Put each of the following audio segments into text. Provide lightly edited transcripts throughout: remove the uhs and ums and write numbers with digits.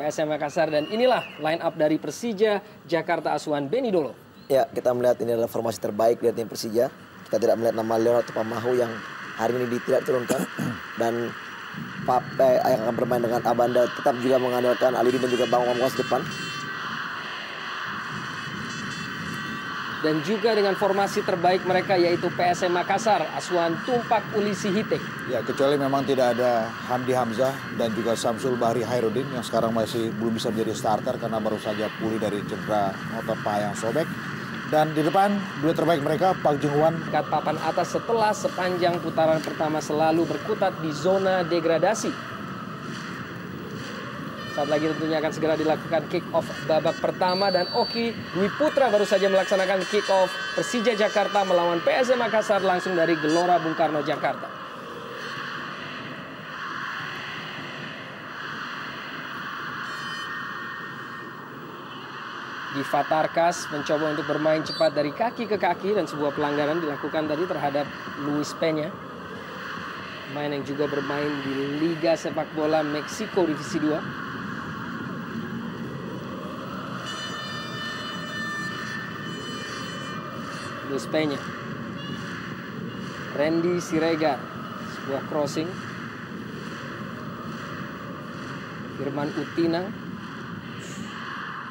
PSM Makassar. Dan inilah line up dari Persija Jakarta asuhan Benny Dolo. Ya, kita melihat ini adalah formasi terbaik dari tim Persija. Kita tidak melihat nama Leonardo Pamahu yang hari ini tidak diturunkan. Dan Pape yang akan bermain dengan Abanda tetap juga mengandalkan Alidin dan juga Bang Omwas depan. Dan juga dengan formasi terbaik mereka yaitu PSM Makassar, asuhan Tumpak Ulisi Hite. Ya, kecuali memang tidak ada Hamdi Hamzah dan juga Samsul Bahri Hairudin yang sekarang masih belum bisa menjadi starter karena baru saja pulih dari cedera otot paha yang sobek. Dan di depan, duet terbaik mereka, Pak Jungwan. Kat papan atas setelah sepanjang putaran pertama selalu berkutat di zona degradasi. Saat lagi tentunya akan segera dilakukan kick off babak pertama dan Oki Dwi Putra baru saja melaksanakan kick off Persija Jakarta melawan PSM Makassar langsung dari Gelora Bung Karno Jakarta. Diva Tarkas mencoba untuk bermain cepat dari kaki ke kaki dan sebuah pelanggaran dilakukan tadi terhadap Luis Peña. Pemain yang juga bermain di Liga Sepak Bola Meksiko Divisi 2. Luis Peña, Randy Siregar, sebuah crossing. Firman Utina,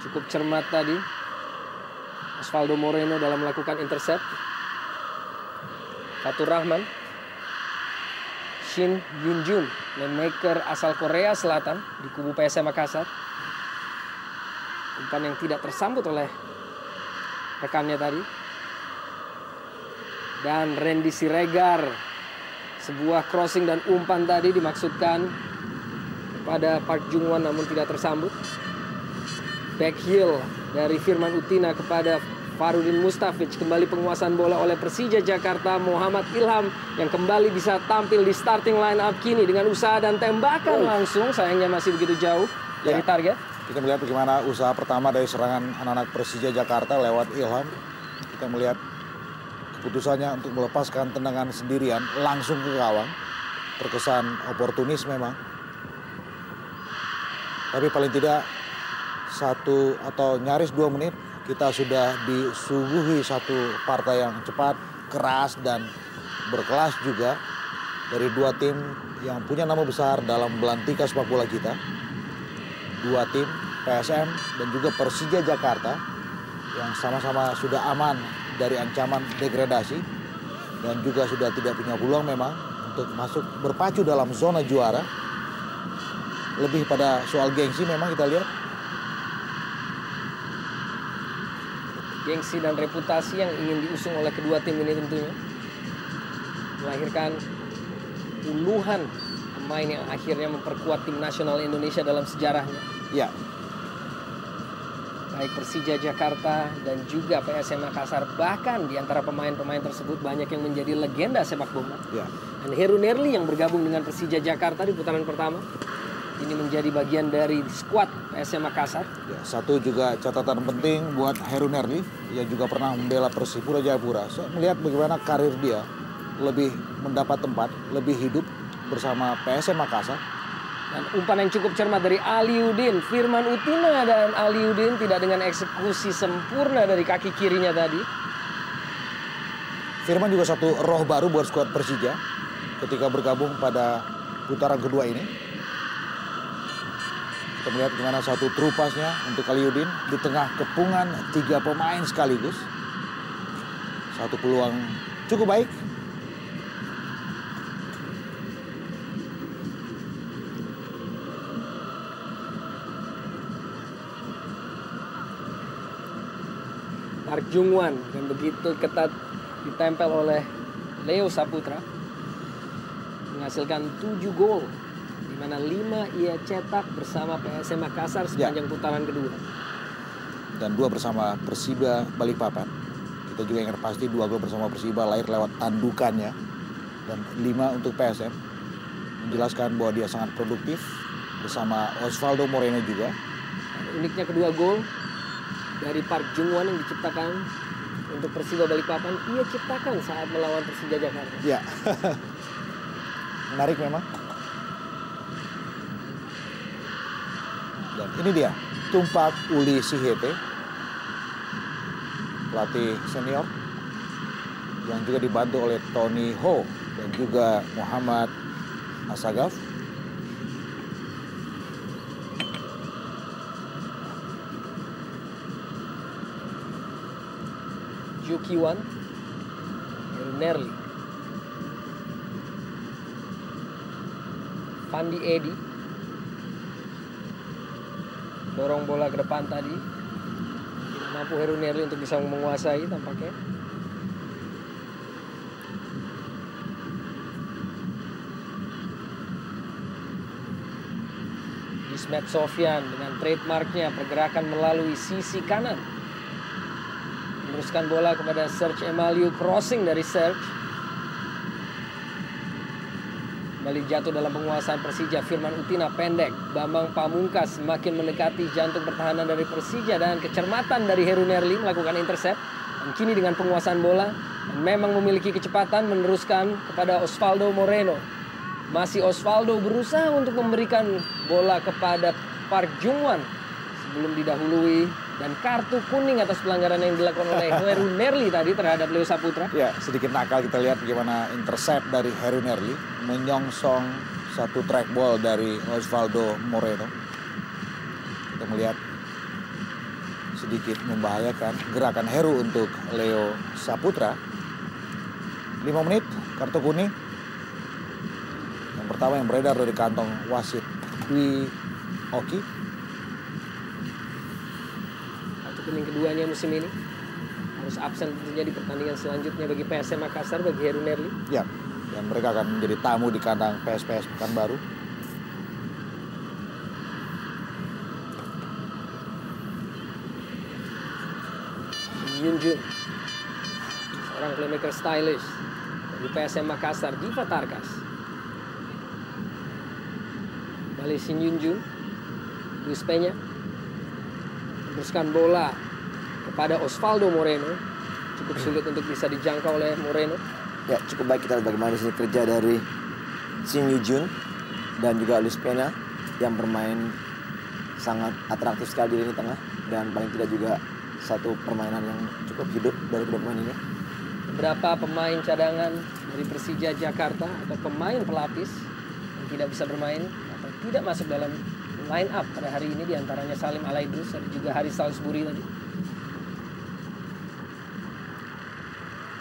cukup cermat tadi. Osvaldo Moreno dalam melakukan intercept. Fatur Rahman, Shin Yunjun, playmaker asal Korea Selatan di kubu PSM Makassar. Umpan yang tidak tersambut oleh rekannya tadi. Dan Randy Siregar, sebuah crossing dan umpan tadi dimaksudkan kepada Park Jungwan namun tidak tersambut. Back heel dari Firman Utina kepada Farudin Mustafic. Kembali penguasaan bola oleh Persija Jakarta. Muhammad Ilham yang kembali bisa tampil di starting line up kini dengan usaha dan tembakan langsung. Sayangnya masih begitu jauh dari target. Kita melihat bagaimana usaha pertama dari serangan anak-anak Persija Jakarta lewat Ilham. Kita melihat keputusannya untuk melepaskan tendangan sendirian langsung ke gawang. Terkesan oportunis memang. Tapi paling tidak 1 atau nyaris 2 menit kita sudah disuguhi satu partai yang cepat, keras dan berkelas juga dari 2 tim yang punya nama besar dalam belantika sepak bola kita. 2 tim, PSM dan juga Persija Jakarta yang sama-sama sudah aman dari ancaman degradasi dan juga sudah tidak punya peluang memang untuk masuk berpacu dalam zona juara. Lebih pada soal gengsi memang kita lihat. Gengsi dan reputasi yang ingin diusung oleh kedua tim ini tentunya melahirkan puluhan pemain yang akhirnya memperkuat tim nasional Indonesia dalam sejarahnya. Ya. Baik Persija Jakarta dan juga PSM Makassar, bahkan di antara pemain-pemain tersebut banyak yang menjadi legenda sepak bola. Ya. Dan Heru Nerli yang bergabung dengan Persija Jakarta di putaran pertama ini menjadi bagian dari skuad PSM Makassar. Ya, satu juga catatan penting buat Heru Nerli yang juga pernah membela Persipura Jayapura. Saya melihat bagaimana karir dia lebih mendapat tempat, lebih hidup bersama PSM Makassar. Dan umpan yang cukup cermat dari Aliudin, Firman Utina dan Aliudin tidak dengan eksekusi sempurna dari kaki kirinya tadi. Firman juga satu roh baru buat skuad Persija ketika bergabung pada putaran kedua ini. Kita melihat gimana satu true pass-nya untuk Aliudin di tengah kepungan 3 pemain sekaligus. Satu peluang cukup baik. Park Jungwan dan begitu ketat ditempel oleh Leo Saputra menghasilkan 7 gol di mana 5 ia cetak bersama PSM Makassar sepanjang putaran kedua dan 2 bersama Persiba Balikpapan. Kita juga ingat pasti 2 gol bersama Persiba lahir lewat tandukannya dan 5 untuk PSM, menjelaskan bahwa dia sangat produktif bersama Osvaldo Moreno juga. Dan uniknya kedua gol dari Park Jungwan yang diciptakan untuk Persiba Balikpapan, ia ciptakan saat melawan Persija Jakarta. Ya, menarik memang. Dan ini dia, Tumpak Uli Sihete, pelatih senior yang juga dibantu oleh Tony Ho dan juga Muhammad Asagaf. Jukiwan, Nerli, Fandi Edi, dorong bola ke depan tadi, tidak mampu Heru Nerli untuk bisa menguasai tampaknya. Ismet Sofyan dengan trademarknya pergerakan melalui sisi kanan. Meneruskan bola kepada Serge Emaliu, crossing dari Serge. Kembali jatuh dalam penguasaan Persija, Firman Utina pendek. Bambang Pamungkas semakin mendekati jantung pertahanan dari Persija dan kecermatan dari Heru Nerli melakukan intercept. Dan kini dengan penguasaan bola dan memang memiliki kecepatan meneruskan kepada Osvaldo Moreno. Masih Osvaldo berusaha untuk memberikan bola kepada Park Jungwon sebelum didahului dan kartu kuning atas pelanggaran yang dilakukan oleh Heru Nerli tadi terhadap Leo Saputra. Ya, sedikit nakal kita lihat bagaimana intercept dari Heru Nerli menyongsong satu track ball dari Osvaldo Moreno. Kita melihat sedikit membahayakan gerakan Heru untuk Leo Saputra. 5 menit, kartu kuning. Yang pertama yang beredar dari kantong wasit Dwi Oki. Kartu kuning keduanya musim ini. Harus absen tentunya di pertandingan selanjutnya bagi PSM Makassar, bagi Heru Nerli. Ya, dan mereka akan menjadi tamu di kandang PSPS Pekanbaru. Yunjun, seorang playmaker stylish dari PSM Makassar, Diva Tarkas. Kembali Shin Yunjun, Luis Peña, teruskan bola kepada Osvaldo Moreno. Cukup sulit untuk bisa dijangkau oleh Moreno. Ya, cukup baik kita lihat bagaimana di sini kerja dari Shin Yujun dan juga Luis Peña yang bermain sangat atraktif sekali di lini tengah dan paling tidak juga satu permainan yang cukup hidup dari kedua pemain ini. Beberapa pemain cadangan dari Persija Jakarta atau pemain pelapis yang tidak bisa bermain atau tidak masuk dalam line up pada hari ini, diantaranya Salim Alaidrus dan juga Haris Salisbury tadi.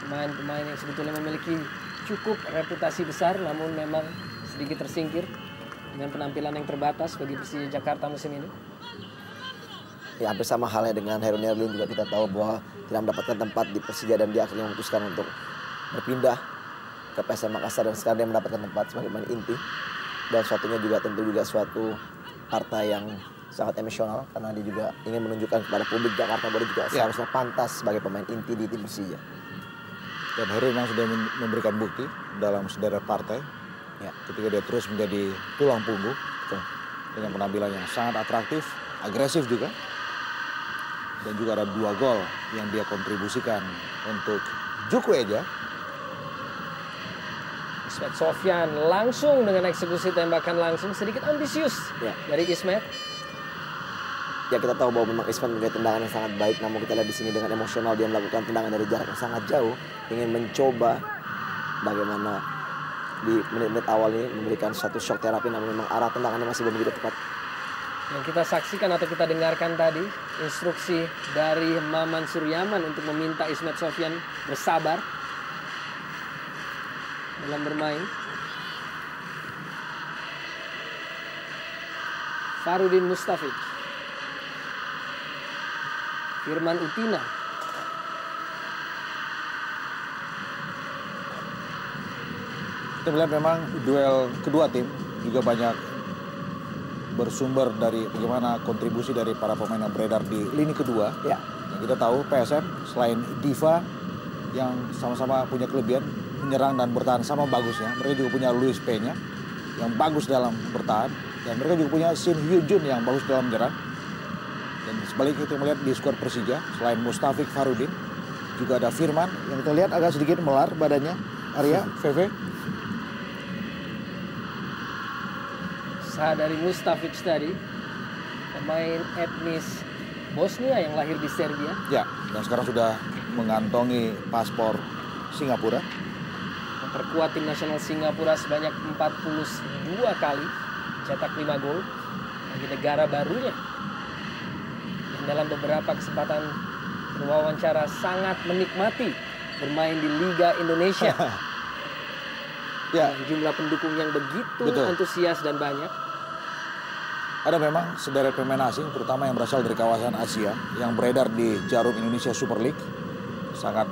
Pemain-pemain yang sebetulnya memiliki cukup reputasi besar namun memang sedikit tersingkir dengan penampilan yang terbatas bagi Persija Jakarta musim ini. Ya, hampir sama halnya dengan Heru Nerli juga kita tahu bahwa tidak mendapatkan tempat di Persija dan dia akhirnya memutuskan untuk berpindah ke PSM Makassar dan sekarang dia mendapatkan tempat sebagai pemain inti. Dan suatunya juga tentu juga suatu partai yang sangat emosional karena dia juga ingin menunjukkan kepada publik Jakarta bahwa dia juga seharusnya pantas sebagai pemain inti di tim Persija. Dan Heru memang sudah memberikan bukti dalam sederet partai ketika dia terus menjadi tulang punggung dengan penampilan yang sangat atraktif, agresif juga. Dan juga ada 2 gol yang dia kontribusikan untuk Juku Eja. Ismet Sofyan langsung dengan eksekusi tembakan langsung, sedikit ambisius dari Ismet. Ya, kita tahu bahwa memang Ismet memiliki tendangan yang sangat baik, namun kita lihat di sini dengan emosional dia melakukan tendangan dari jarak yang sangat jauh, ingin mencoba bagaimana di menit-menit awal ini memberikan satu shock terapi, namun memang arah tendangannya masih belum begitu tepat. Yang kita saksikan atau kita dengarkan tadi, instruksi dari Maman Suryaman untuk meminta Ismet Sofyan bersabar dalam bermain. Farudin Mustafiq, Firman Utina, kita melihat memang duel kedua tim juga banyak bersumber dari bagaimana kontribusi dari para pemain yang beredar di lini kedua. Ya. Yang kita tahu PSM selain Diva yang sama-sama punya kelebihan menyerang dan bertahan sama bagusnya, mereka juga punya Luis Peña yang bagus dalam bertahan dan mereka juga punya Shin Hyun-jun yang bagus dalam menyerang. Dan sebaliknya kita melihat di skuad Persija selain Mustafiq Farudin juga ada Firman yang kita lihat agak sedikit melar badannya. Arya, VV. Usaha dari Mustafiq tadi pemain etnis Bosnia yang lahir di Serbia. Ya, dan sekarang sudah mengantongi paspor Singapura. Memperkuat tim nasional Singapura sebanyak 42 kali, cetak 5 gol bagi negara barunya. Dan dalam beberapa kesempatan berwawancara sangat menikmati bermain di Liga Indonesia. Ya, Dengan jumlah pendukung yang begitu betul. antusias dan banyak. Ada memang sederet pemain asing, terutama yang berasal dari kawasan Asia, yang beredar di jarum Indonesia Super League. Sangat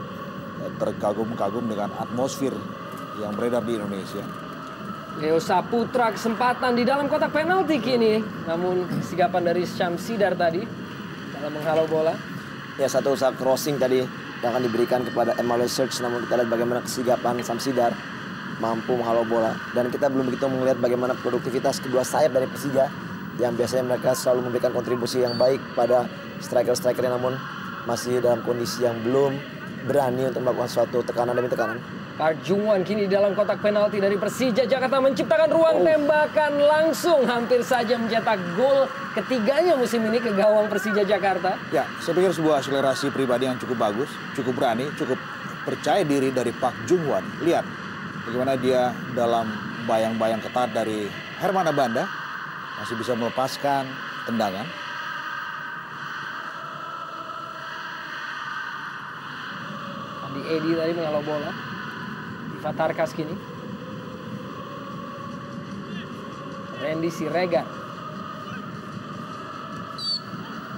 terkagum-kagum dengan atmosfer yang beredar di Indonesia. Leo Saputra kesempatan di dalam kotak penalti kini. Namun kesigapan dari Syamsidar tadi dalam menghalau bola. Ya, satu usaha crossing tadi yang akan diberikan kepada Emmanuel Search, namun kita lihat bagaimana kesigapan Syamsidar mampu menghalau bola. Dan kita belum begitu melihat bagaimana produktivitas kedua sayap dari Persija yang biasanya mereka selalu memberikan kontribusi yang baik pada striker-strikernya, namun masih dalam kondisi yang belum berani untuk melakukan suatu tekanan demi tekanan. Park Jung-won kini di dalam kotak penalti dari Persija Jakarta menciptakan ruang tembakan langsung, hampir saja mencetak gol ketiganya musim ini ke gawang Persija Jakarta. Ya, saya pikir sebuah akselerasi pribadi yang cukup bagus, cukup berani, cukup percaya diri dari Park Jung-won. Lihat bagaimana dia dalam bayang-bayang ketat dari Herman Abanda masih bisa melepaskan tendangan. Andi Edi tadi menghalau bola. Diva Tarkas kini. Randy Siregar.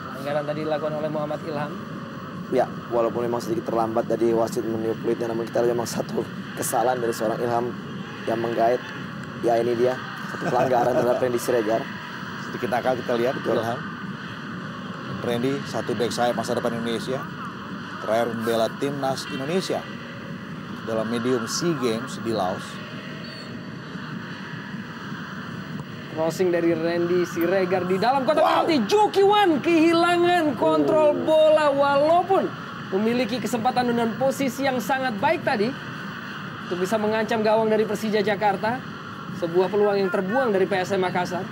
Pelanggaran tadi dilakukan oleh Muhammad Ilham. Ya, walaupun memang sedikit terlambat tadi wasit meniup peluitnya, namun kita lihat memang satu kesalahan dari seorang Ilham yang menggait. Ya, ini dia satu pelanggaran terhadap Randy Siregar. Sedikit nakal kita lihat, Ilham. Randy, satu back sayap masa depan Indonesia. Terakhir membela timnas Indonesia dalam medium SEA Games di Laos. Crossing dari Randy Siregar di dalam kotak penalti. Juki Wan kehilangan kontrol bola walaupun memiliki kesempatan dengan posisi yang sangat baik tadi untuk bisa mengancam gawang dari Persija Jakarta. Sebuah peluang yang terbuang dari PSM Makassar.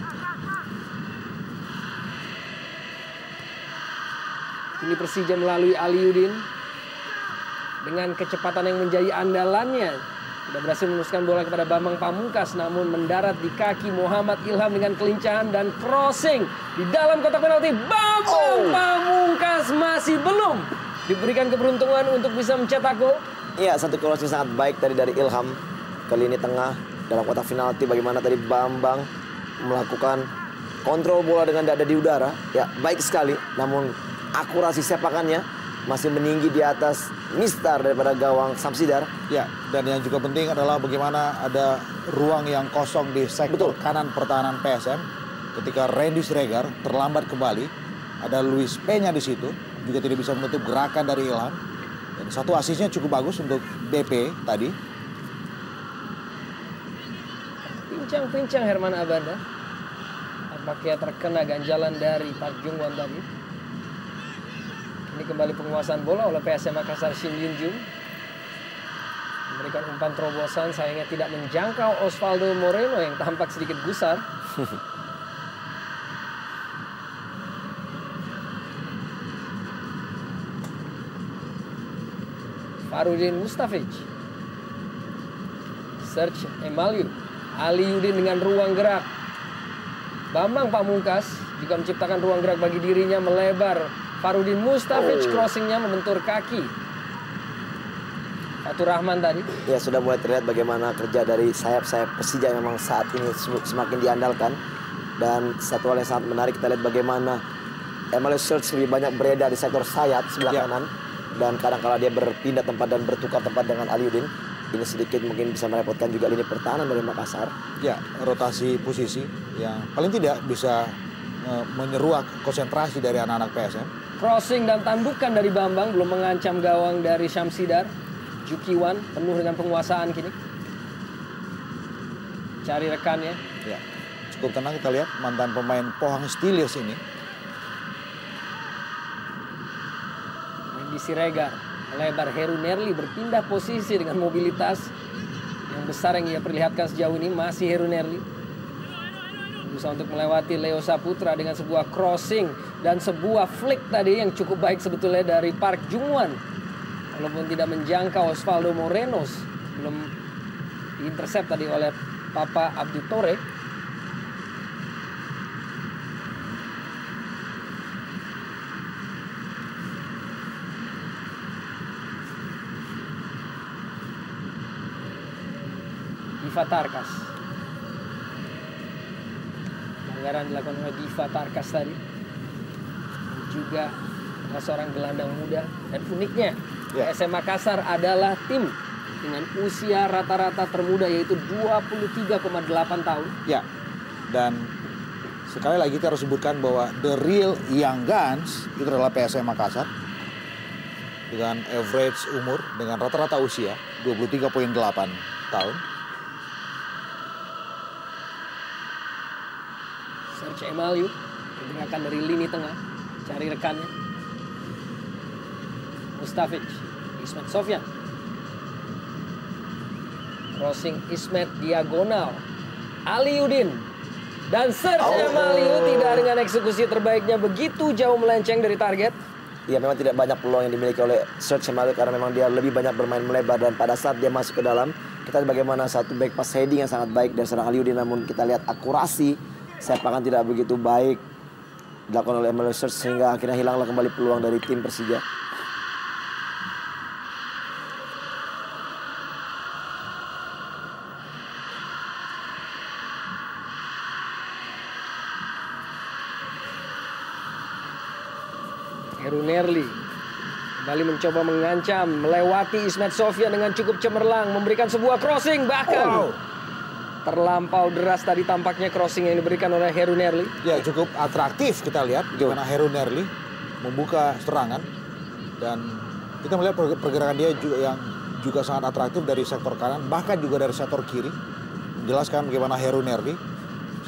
Ini Persija melalui Aliudin dengan kecepatan yang menjadi andalannya. Sudah berhasil meneruskan bola kepada Bambang Pamungkas, namun mendarat di kaki Muhammad Ilham dengan kelincahan dan crossing di dalam kotak penalti. Bambang Pamungkas masih belum diberikan keberuntungan untuk bisa mencetak gol. Iya, satu crossing sangat baik tadi dari Ilham ke lini tengah dalam kotak penalti. Bagaimana tadi Bambang melakukan kontrol bola dengan dada di udara. Ya, baik sekali, namun akurasi sepakannya masih meninggi di atas mistar daripada gawang Syamsidar. Ya, dan yang juga penting adalah bagaimana ada ruang yang kosong di sektor kanan pertahanan PSM. Ketika Randy Siregar terlambat kembali, ada Luis Peña di situ, juga tidak bisa menutup gerakan dari Ilham. Dan satu asisnya cukup bagus untuk BP tadi. Pincang-pincang Herman Abanda. Tampaknya terkena ganjalan dari Park Jung-won tadi. Ini kembali penguasaan bola oleh PSM Makassar, Shin Yun Jung. Memberikan umpan terobosan, sayangnya tidak menjangkau Osvaldo Moreno yang tampak sedikit gusar. Farudin Mustafic. Search Emaliu. Aliudin dengan ruang gerak. Bambang Pamungkas juga menciptakan ruang gerak bagi dirinya, melebar. Farudin Mustafic crossingnya membentur kaki Fatur Rahman tadi. Ya, sudah mulai terlihat bagaimana kerja dari sayap-sayap Persija memang saat ini semakin diandalkan. Dan satu hal yang sangat menarik, kita lihat bagaimana Emmanuel Search lebih banyak beredar di sektor sayap sebelah kanan. Dan kadang-kala dia berpindah tempat dan bertukar tempat dengan Aliudin. Ini sedikit mungkin bisa merepotkan juga lini pertahanan dari Makassar. Ya, rotasi posisi yang paling tidak bisa menyeruak konsentrasi dari anak-anak PSM. Crossing dan tandukan dari Bambang belum mengancam gawang dari Syamsidar. Juki Wan penuh dengan penguasaan kini. Cari rekannya. Ya, cukup tenang kita lihat mantan pemain Pohang Steelers ini. Randy Siregar melebar. Heru Nerli berpindah posisi dengan mobilitas yang besar yang ia perlihatkan sejauh ini. Masih Heru Nerli berusaha untuk melewati Leo Saputra dengan sebuah crossing dan sebuah flick tadi yang cukup baik sebetulnya dari Park Jungwon. Walaupun tidak menjangkau Osvaldo Moreno, belum diintercept tadi oleh Papa Abdutore. Diva Tarkas. Pelanggaran dilakukan oleh Diva Tarkas tadi. Dan juga adalah seorang gelandang muda. Dan uniknya, PSM Makassar adalah tim dengan usia rata-rata termuda yaitu 23,8 tahun. Ya, dan sekali lagi kita harus sebutkan bahwa the real young guns itu adalah PSM Makassar. Dengan average umur, dengan rata-rata usia 23,8 tahun. Serge Emaliu menggunakan dari lini tengah, cari rekannya. Mustafic, Ismet Sofyan. Crossing Ismet diagonal. Aliudin dan Serge Emaliu tidak dengan eksekusi terbaiknya begitu jauh melenceng dari target. Ya, memang tidak banyak peluang yang dimiliki oleh Serge Emaliu karena memang dia lebih banyak bermain melebar, dan pada saat dia masuk ke dalam, kita bagaimana satu back pass heading yang sangat baik dari seorang Aliudin, namun kita lihat akurasi sepakan tidak begitu baik dilakukan oleh Emaliu Serge sehingga akhirnya hilanglah kembali peluang dari tim Persija. Heru Nerli kembali mencoba mengancam, melewati Ismet Sofyan dengan cukup cemerlang, memberikan sebuah crossing, bahkan terlampau deras tadi tampaknya crossing yang diberikan oleh Heru Nerli. Ya, cukup atraktif kita lihat gimana Heru Nerli membuka serangan, dan kita melihat pergerakan dia juga yang juga sangat atraktif dari sektor kanan, bahkan juga dari sektor kiri. Menjelaskan bagaimana Heru Nerli,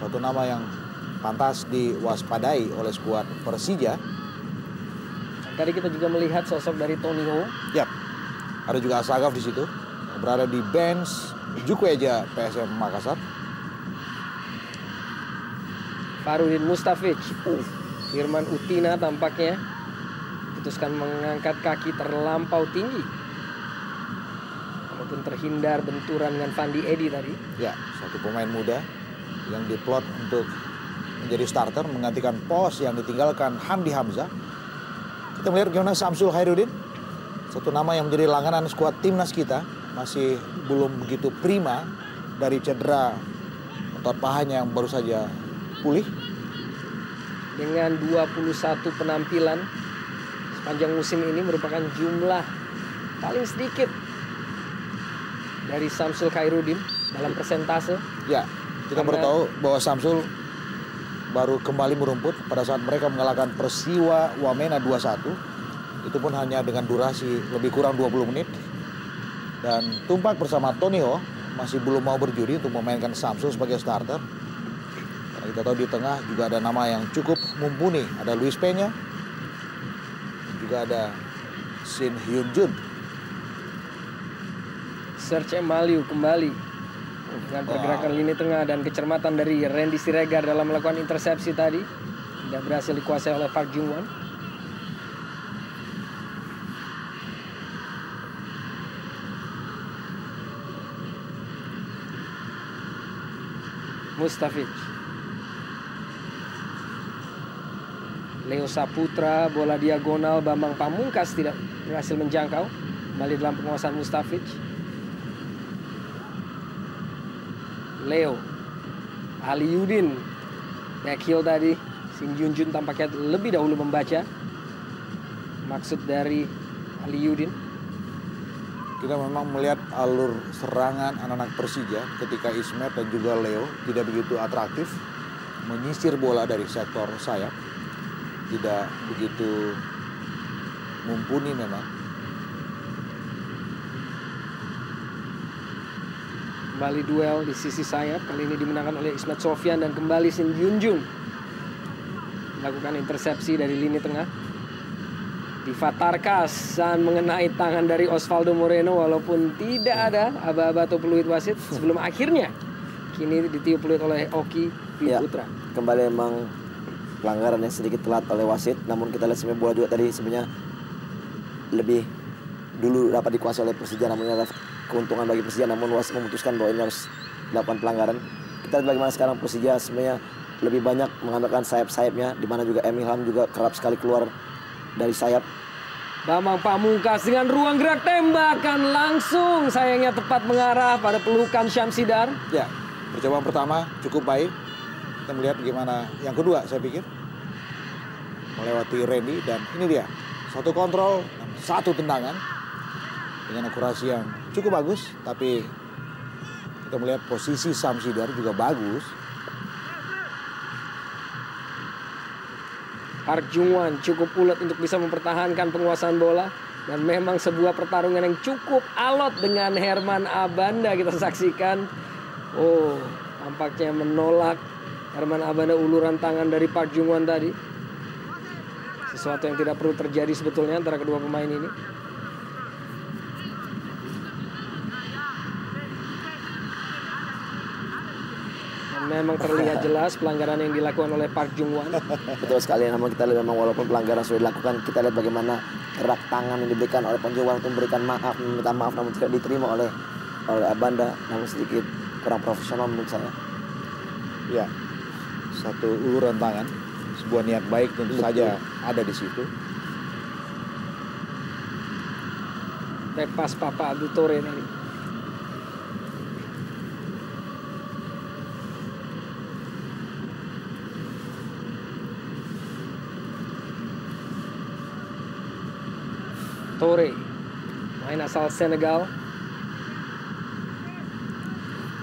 satu nama yang pantas diwaspadai oleh skuad Persija. Tadi kita juga melihat sosok dari Tony Ho. Yap, ada juga Asagaf di situ, berada di bench Jukweja PSM Makassar. Farudin Mustafic, Firman Utina tampaknya putuskan mengangkat kaki terlampau tinggi, walaupun terhindar benturan dengan Fandi Edi tadi. Ya, satu pemain muda yang diplot untuk menjadi starter menggantikan pos yang ditinggalkan Hamdi Hamzah. Kita melihat bagaimana Samsul Khairuddin, satu nama yang menjadi langganan skuad timnas kita, masih belum begitu prima dari cedera otot pahanya yang baru saja pulih. Dengan 21 penampilan sepanjang musim ini merupakan jumlah paling sedikit dari Samsul Khairuddin dalam persentase. Ya, kita baru tahu bahwa Samsul baru kembali merumput pada saat mereka mengalahkan Persiwa Wamena 2-1. Itu pun hanya dengan durasi lebih kurang 20 menit. Dan Tumpak bersama Tony Ho masih belum mau berjudi untuk memainkan Samsul sebagai starter. Karena kita tahu di tengah juga ada nama yang cukup mumpuni. Ada Luis Peña, juga ada Shin Hyun Jun. Serge Emaliu kembali dengan pergerakan lini tengah dan kecermatan dari Randy Siregar dalam melakukan intersepsi tadi. Tidak berhasil dikuasai oleh Park Jungwon. Mustafic. Leo Saputra, bola diagonal, Bambang Pamungkas tidak berhasil menjangkau. Kembali dalam penguasaan Mustafic. Leo, Aliudin, backheel tadi, Shin Hyun Jun tampaknya lebih dahulu membaca maksud dari Aliudin. Kita memang melihat alur serangan anak-anak Persija ketika Ismet dan juga Leo tidak begitu atraktif, menyisir bola dari sektor sayap, tidak begitu mumpuni memang. Kembali duel di sisi sayap, kali ini dimenangkan oleh Ismet Sofyan dan kembali Shin Hyun Jun melakukan intersepsi dari lini tengah. Diva Tarkas dan mengenai tangan dari Osvaldo Moreno walaupun tidak ada aba-aba atau peluit wasit sebelum akhirnya Kini ditiup peluit oleh Oki Dwi Ya, Putra. kembali memang pelanggaran yang sedikit telat oleh wasit. Namun kita lihat sebenarnya bola juga tadi sebenarnya lebih dulu dapat dikuasai oleh Persija. Namun ini adalah keuntungan bagi Persija. Namun wasit memutuskan bahwa ini harus dilakukan pelanggaran. Kita lihat bagaimana sekarang Persija sebenarnya lebih banyak mengambilkan sayap-sayapnya, di mana juga Emil Ham juga kerap sekali keluar dari sayap. Bambang Pamungkas dengan ruang gerak tembakan langsung, sayangnya tepat mengarah pada pelukan Syamsidar. Ya, percobaan pertama cukup baik. Kita melihat bagaimana yang kedua, saya pikir melewati Randy, dan ini dia satu kontrol, satu tendangan dengan akurasi yang cukup bagus. Tapi kita melihat posisi Syamsidar juga bagus. Park Jungwon cukup ulet untuk bisa mempertahankan penguasaan bola. Dan memang sebuah pertarungan yang cukup alot dengan Herman Abanda kita saksikan. Oh, tampaknya menolak Herman Abanda uluran tangan dari Park Jungwon tadi. Sesuatu yang tidak perlu terjadi sebetulnya antara kedua pemain ini. Memang terlihat jelas pelanggaran yang dilakukan oleh Park Jungwon. Betul sekali, namun kita lihat memang walaupun pelanggaran sudah dilakukan, kita lihat bagaimana gerak tangan yang diberikan oleh Park Jungwon untuk memberikan maaf, meminta maaf, namun tidak diterima oleh Abanda, namun sedikit kurang profesional menurut saya. Ya, satu uluran tangan, sebuah niat baik tentu saja ada di situ. Pepas Papa Abdul Tore tadi. Tore, main asal Senegal.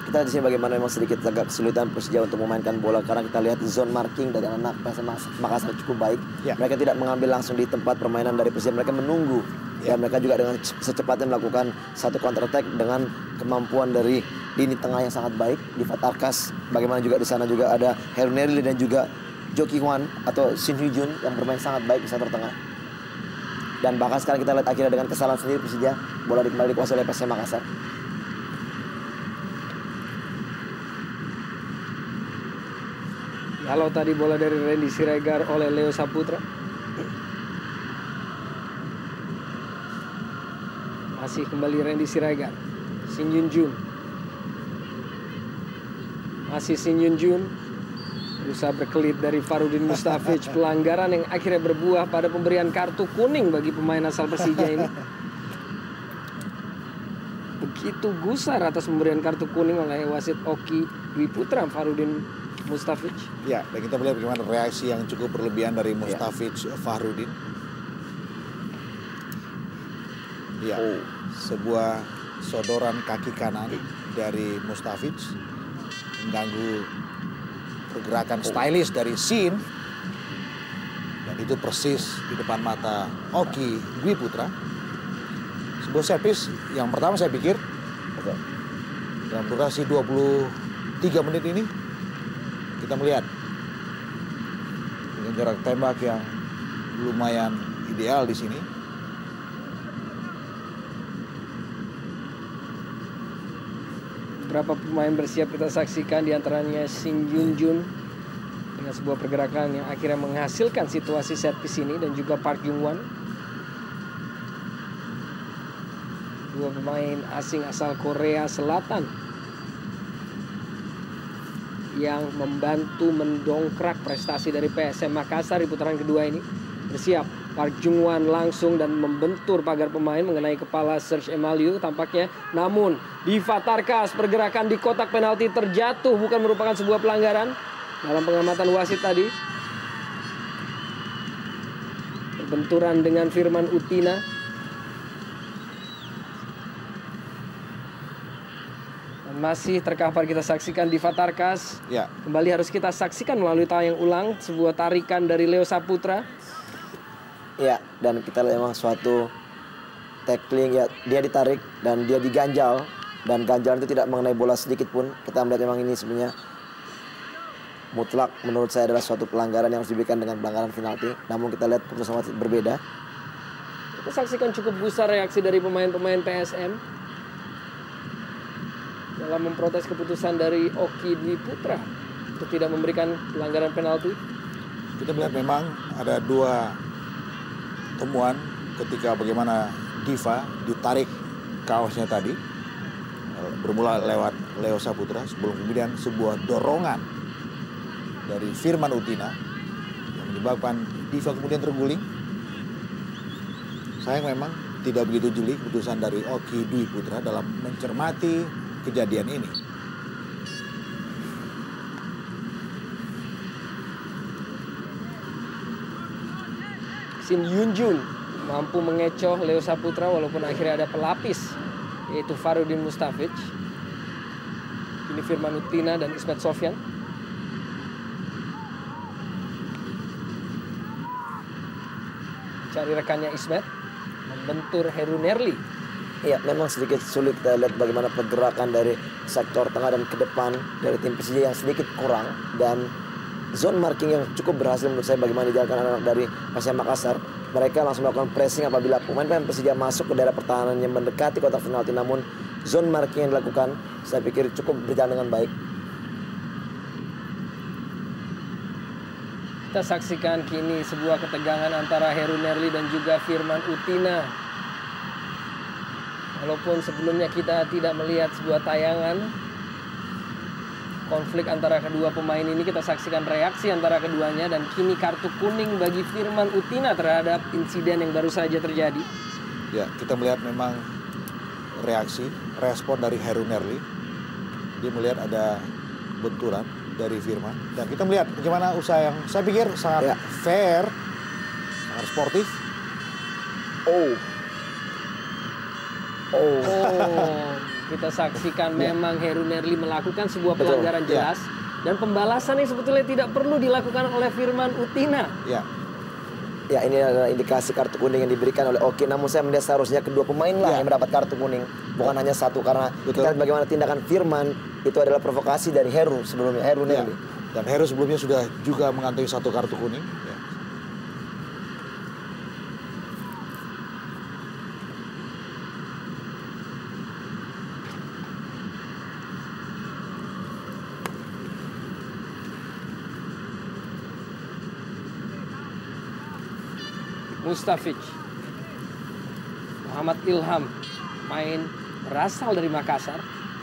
Kita di sini bagaimana memang sedikit agak kesulitan Persija untuk memainkan bola, karena kita lihat zone marking dari anak PSM Makassar cukup baik. Ya. Mereka tidak mengambil langsung di tempat permainan dari Persija, mereka menunggu. Ya. Dan mereka juga dengan secepatnya melakukan satu counter attack dengan kemampuan dari lini tengah yang sangat baik. Di Fatarkas, bagaimana juga di sana juga ada Heru Nerli dan juga Joki Hwan atau Shin Hee Jun yang bermain sangat baik di sektor tengah. Dan bahkan sekarang kita lihat akhirnya dengan kesalahan sendiri Persija, bola kembali dikuasai oleh PSM Makassar. Kalau tadi bola dari Randy Siregar oleh Leo Saputra. Masih kembali Randy Siregar. Shin Yun Jun. Masih Shin Yun Jun. Berusaha berkelit dari Farudin Mustafic. Pelanggaran yang akhirnya berbuah pada pemberian kartu kuning bagi pemain asal Persija ini. Begitu gusar atas pemberian kartu kuning oleh wasit Oki Dwi Putra Farudin Mustafic. Ya, dan kita melihat bagaimana reaksi yang cukup berlebihan dari Mustafic Fahrudin. Ya, sebuah sodoran kaki kanan dari Mustafic mengganggu pergerakan stylish dari Shin, dan itu persis di depan mata Oki Dwi Putra. Sebuah servis yang pertama saya pikir dalam durasi 23 menit ini kita melihat dengan jarak tembak yang lumayan ideal di sini. Beberapa pemain bersiap kita saksikan, diantaranya Shin Yun Jun dengan sebuah pergerakan yang akhirnya menghasilkan situasi set piece ini, dan juga Park Jungwon, dua pemain asing asal Korea Selatan yang membantu mendongkrak prestasi dari PSM Makassar di putaran kedua ini. Bersiap, Park Jungwon langsung dan membentur pagar pemain mengenai kepala Serge Emaliu tampaknya. Namun di Fatarkas, pergerakan di kotak penalti terjatuh, bukan merupakan sebuah pelanggaran dalam pengamatan wasit tadi. Benturan dengan Firman Utina. Dan masih terkapar kita saksikan di Fatarkas. Ya. Kembali harus kita saksikan melalui tayang ulang sebuah tarikan dari Leo Saputra. Ya, dan kita lihat memang suatu tackling, ya, dia ditarik dan dia diganjal, dan ganjalan itu tidak mengenai bola sedikit pun. Kita melihat memang ini sebenarnya mutlak menurut saya adalah suatu pelanggaran yang harus diberikan dengan pelanggaran penalti. Namun kita lihat keputusan wasit berbeda. Kita saksikan cukup besar reaksi dari pemain-pemain PSM. Dan dalam memprotes keputusan dari Oki Dwi Putra untuk tidak memberikan pelanggaran penalti. Kita melihat memang ada dua temuan ketika bagaimana Diva ditarik kaosnya tadi. Bermula lewat Leo Saputra sebelum kemudian sebuah dorongan dari Firman Utina yang menyebabkan Diva kemudian terguling. Sayang memang tidak begitu jeli keputusan dari Oki Dwi Putra dalam mencermati kejadian ini. Shin Yunjun mampu mengecoh Leo Saputra walaupun akhirnya ada pelapis yaitu Farudin Mustafic. Ini Firman Utina dan Ismet Sofyan. Cari rekannya Ismet, membentur Heru Nerli. Ya, memang sedikit sulit kita lihat bagaimana pergerakan dari sektor tengah dan ke depan dari tim Persija yang sedikit kurang, dan zone marking yang cukup berhasil menurut saya bagaimana dijalankan anak-anak dari PSM Makassar. Mereka langsung melakukan pressing apabila pemain-pemain Persija masuk ke daerah pertahanan yang mendekati kotak penalti, namun zone marking yang dilakukan saya pikir cukup berjalan dengan baik. Kita saksikan kini sebuah ketegangan antara Heru Nerli dan juga Firman Utina. Walaupun sebelumnya kita tidak melihat sebuah tayangan konflik antara kedua pemain ini, kita saksikan reaksi antara keduanya dan kini kartu kuning bagi Firman Utina terhadap insiden yang baru saja terjadi. Ya, kita melihat memang respon dari Heru Nerli. Dia melihat ada benturan dari Firman dan kita melihat bagaimana usaha yang saya pikir sangat fair, sangat sportif. Kita saksikan memang Heru Nerli melakukan sebuah pelanggaran jelas dan pembalasan yang sebetulnya tidak perlu dilakukan oleh Firman Utina. Ya, ini adalah indikasi kartu kuning yang diberikan oleh Oki. Namun saya melihat seharusnya kedua pemain lah yang mendapat kartu kuning, bukan hanya satu, karena kita lihat bagaimana tindakan Firman itu adalah provokasi dari Heru sebelumnya, Heru Nerli. Dan Heru sebelumnya sudah juga mengantongi satu kartu kuning. Mustafic, Muhammad Ilham, main berasal dari Makassar.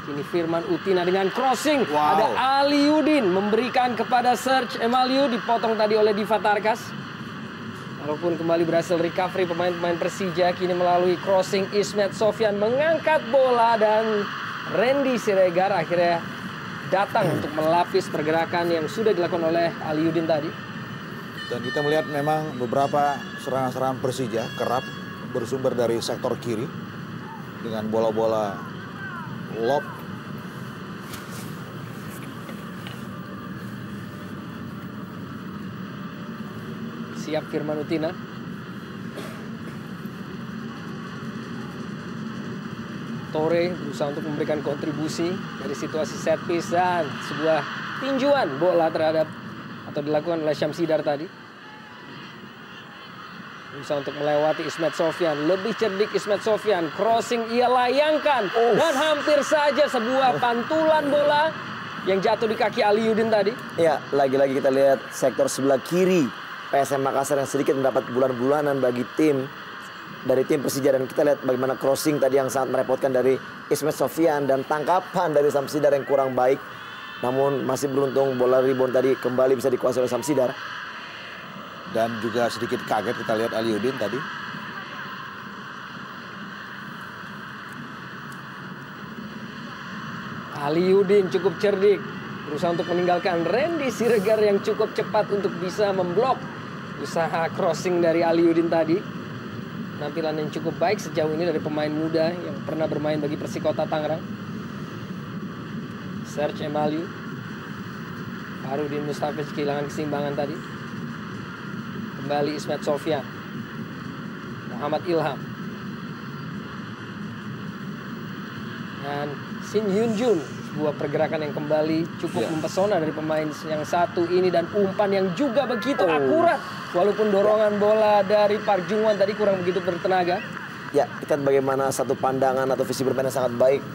Kini Firman Utina dengan crossing. Ada Aliudin memberikan kepada Serge Emaliu, dipotong tadi oleh Diva Tarkas. Walaupun kembali berhasil recovery pemain-pemain Persija, kini melalui crossing Ismet Sofyan mengangkat bola dan Randy Siregar akhirnya datang untuk melapis pergerakan yang sudah dilakukan oleh Aliudin tadi. Dan kita melihat memang beberapa serangan-serangan Persija kerap bersumber dari sektor kiri dengan bola-bola lob. Siap Firman Utina. Tore berusaha untuk memberikan kontribusi dari situasi set piece dan sebuah tinjuan bola terhadap atau dilakukan oleh Syamsidar tadi. Berusaha untuk melewati Ismet Sofyan. Lebih cerdik Ismet Sofyan. Crossing ia layangkan. Dan hampir saja sebuah pantulan bola yang jatuh di kaki Aliudin tadi. Ya, lagi-lagi kita lihat sektor sebelah kiri PSM Makassar yang sedikit mendapat bulan-bulanan bagi tim dari tim Persija. Dan kita lihat bagaimana crossing tadi yang sangat merepotkan dari Ismet Sofyan dan tangkapan dari Syamsidar yang kurang baik. Namun masih beruntung bola rebound tadi kembali bisa dikuasai oleh Syamsidar. Dan juga sedikit kaget kita lihat Aliudin tadi. Aliudin cukup cerdik. Berusaha untuk meninggalkan Randy Siregar yang cukup cepat untuk bisa memblok usaha crossing dari Aliudin tadi. Penampilan yang cukup baik sejauh ini dari pemain muda yang pernah bermain bagi Persikota Tangerang. Serge Emaliu, Farudin Mustafic kehilangan keseimbangan tadi. Kembali Ismet Sofyan, Muhammad Ilham, dan Shin Yunjun. Sebuah pergerakan yang kembali cukup mempesona dari pemain yang satu ini dan umpan yang juga begitu akurat. Walaupun dorongan bola dari Park Jungwon tadi kurang begitu bertenaga. Ya, kita lihat bagaimana satu pandangan atau visi bermain yang sangat baik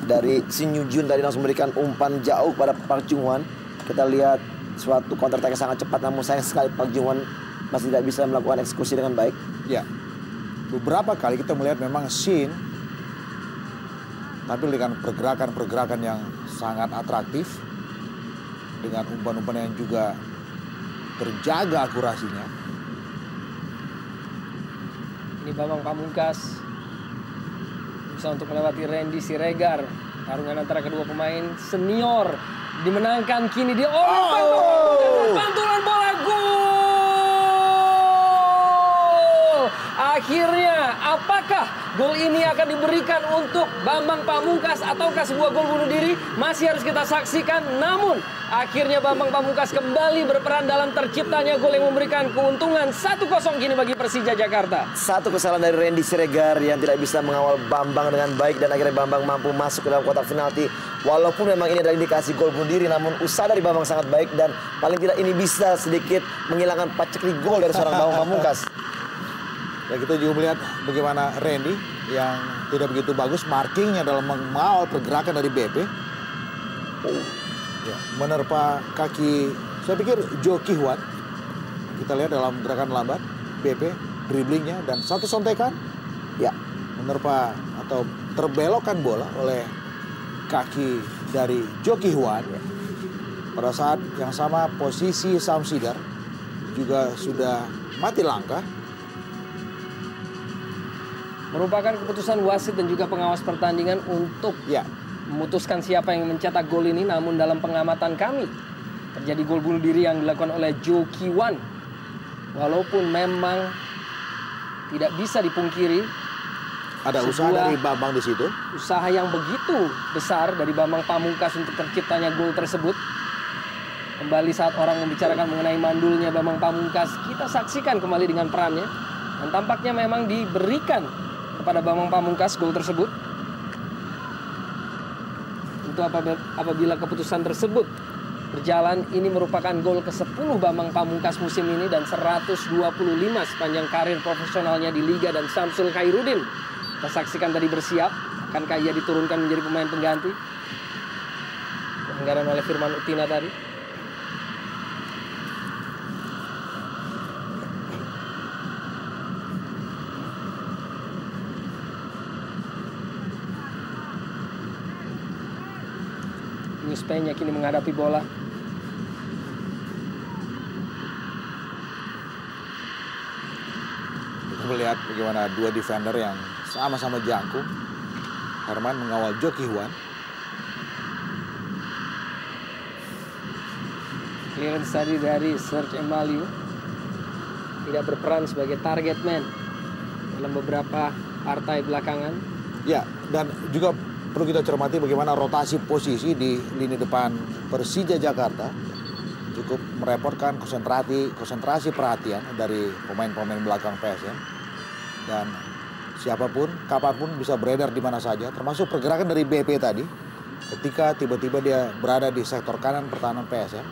dari Shin Yujun tadi langsung memberikan umpan jauh pada Park Jung-hwan. Kita lihat suatu counter attack yang sangat cepat, namun sayang sekali Park Jung-hwan masih tidak bisa melakukan eksekusi dengan baik. Ya, beberapa kali kita melihat memang Shin tampil dengan pergerakan-pergerakan yang sangat atraktif, dengan umpan-umpan yang juga terjaga akurasinya. Ini Bambang Pamungkas bisa untuk melewati Randy Siregar. Tarungan antara kedua pemain senior dimenangkan kini di pantulan bola gol. Akhirnya apakah gol ini akan diberikan untuk Bambang Pamungkas ataukah sebuah gol bunuh diri? Masih harus kita saksikan. Namun akhirnya Bambang Pamungkas kembali berperan dalam terciptanya gol yang memberikan keuntungan 1-0 kini bagi Persija Jakarta. Satu kesalahan dari Randy Siregar yang tidak bisa mengawal Bambang dengan baik dan akhirnya Bambang mampu masuk ke dalam kotak penalti. Walaupun memang ini adalah indikasi gol bunuh diri, namun usaha dari Bambang sangat baik dan paling tidak ini bisa sedikit menghilangkan paceklik gol dari seorang Bambang Pamungkas. Ya, kita juga melihat bagaimana Randy yang tidak begitu bagus markingnya dalam mengawal pergerakan dari BP. Ya, menerpa kaki, saya pikir Jo Ki-hwan. Kita lihat dalam gerakan lambat, BP dribblingnya dan satu sontekan, ya, menerpa atau terbelokkan bola oleh kaki dari Jo Ki-hwan. Ya. Pada saat yang sama posisi Sam Sidar juga sudah mati langkah. Merupakan keputusan wasit dan juga pengawas pertandingan untuk memutuskan siapa yang mencetak gol ini. Namun dalam pengamatan kami terjadi gol bunuh diri yang dilakukan oleh Jo Ki-hwan. Walaupun memang tidak bisa dipungkiri ada usaha dari Bambang di situ. Usaha yang begitu besar dari Bambang Pamungkas untuk terciptanya gol tersebut. Kembali saat orang membicarakan mengenai mandulnya Bambang Pamungkas, kita saksikan kembali dengan perannya. Dan tampaknya memang diberikan kepada Bambang Pamungkas gol tersebut. Tentu apabila keputusan tersebut berjalan, ini merupakan gol ke-10 Bambang Pamungkas musim ini dan 125 sepanjang karir profesionalnya di Liga. Dan Samsul Khairuddin kita saksikan tadi bersiap, akankah ia diturunkan menjadi pemain pengganti? Pelanggaran oleh Firman Utina tadi. Luis Peña kini menghadapi bola. Kita melihat bagaimana dua defender yang sama-sama jangkung. Herman mengawal Jo Ki-hwan. Clearance tadi dari Serge Emaliu tidak berperan sebagai target man dalam beberapa partai belakangan. Ya, dan juga perlu kita cermati bagaimana rotasi posisi di lini depan Persija Jakarta cukup merepotkan konsentrasi perhatian dari pemain-pemain belakang PSM. Dan siapapun, kapanpun bisa beredar di mana saja, termasuk pergerakan dari BP tadi ketika tiba-tiba dia berada di sektor kanan pertahanan PSM.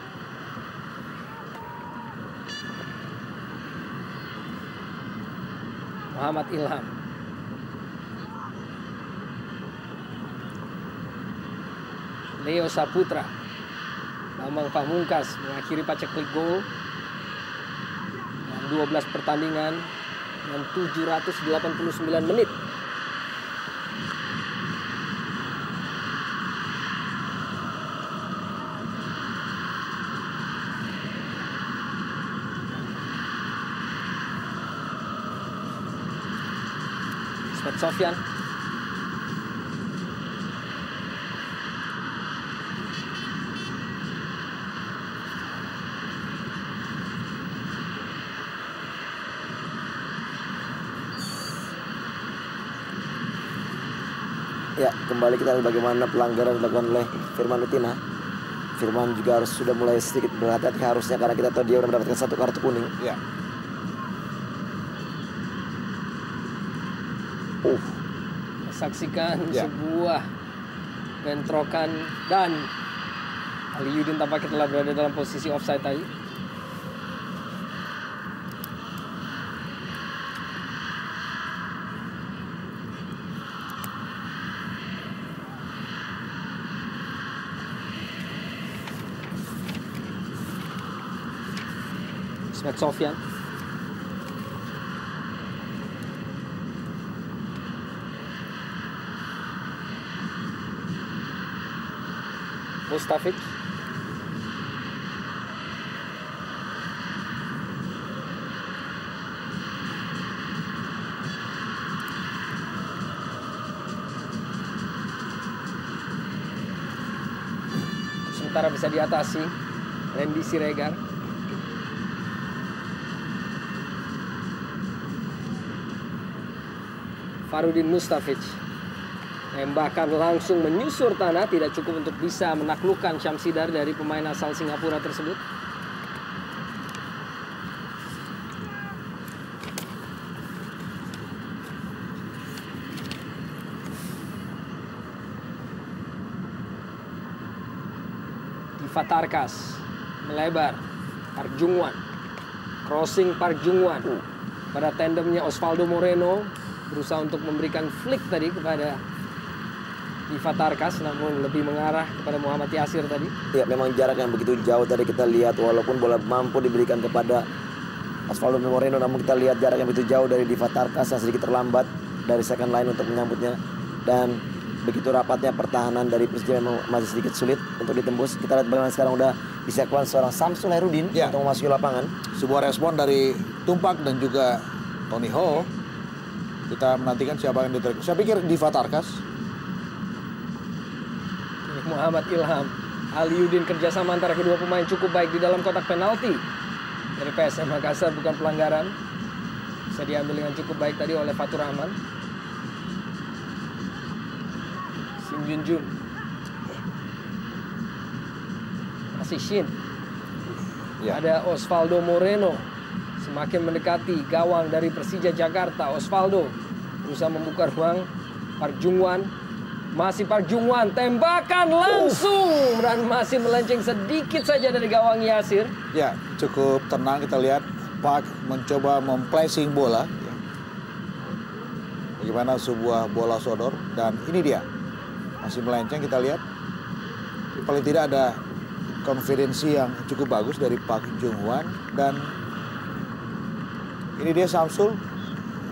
Muhammad Ilham. Leo Saputra. Bambang Pamungkas mengakhiri paceklik gol. 12 pertandingan dan 789 menit. Ismet Sofyan. Ya, kembali kita lihat bagaimana pelanggaran dilakukan oleh Firman Utina. Firman juga harus sudah mulai sedikit berhati-hati harusnya, karena kita tahu dia sudah mendapatkan satu kartu kuning. Ya. Saksikan sebuah bentrokan dan Aliuddin tampaknya telah berada dalam posisi offside tadi. Ismet Sofyan. Mustafic. Sementara bisa diatasi Randy Siregar. Farudin Mustafic bahkan langsung menyusur tanah, tidak cukup untuk bisa menaklukkan Syamsidar dari pemain asal Singapura tersebut. Diva Tarkas melebar, Park Jungwan, crossing Park Jungwan pada tandemnya Osvaldo Moreno, berusaha untuk memberikan flick tadi kepada Diva Tarkas, namun lebih mengarah kepada Muhammad Yasir tadi. Ya, memang jarak yang begitu jauh tadi kita lihat, walaupun bola mampu diberikan kepada Osvaldo Moreno, namun kita lihat jarak yang begitu jauh dari Diva Tarkas yang sedikit terlambat dari second line untuk menyambutnya. Dan begitu rapatnya pertahanan dari Persija memang masih sedikit sulit untuk ditembus. Kita lihat bagaimana sekarang udah disiapkan seorang Samsul Hairudin untuk memasuki lapangan. Sebuah respon dari Tumpak dan juga Tony Ho. Kita menantikan siapa yang ditarik. Saya pikir Diva Tarkas. Muhammad Ilham, Aliuddin, kerjasama antara kedua pemain cukup baik di dalam kotak penalti dari PSM Makassar, bukan pelanggaran. Bisa diambil dengan cukup baik tadi oleh Fatur Rahman. Shin Junjun. Masih Shin. Ada Osvaldo Moreno. Semakin mendekati gawang dari Persija Jakarta. Osvaldo berusaha membuka ruang. Park Jungwan. Masih Park Jungwan, tembakan langsung dan masih melenceng sedikit saja dari gawang Yasir. Ya, cukup tenang kita lihat Park mencoba memplacing bola. Bagaimana sebuah bola sodor, dan ini dia masih melenceng. Kita lihat paling tidak ada konfidensi yang cukup bagus dari Park Jungwan. Dan ini dia Samsul,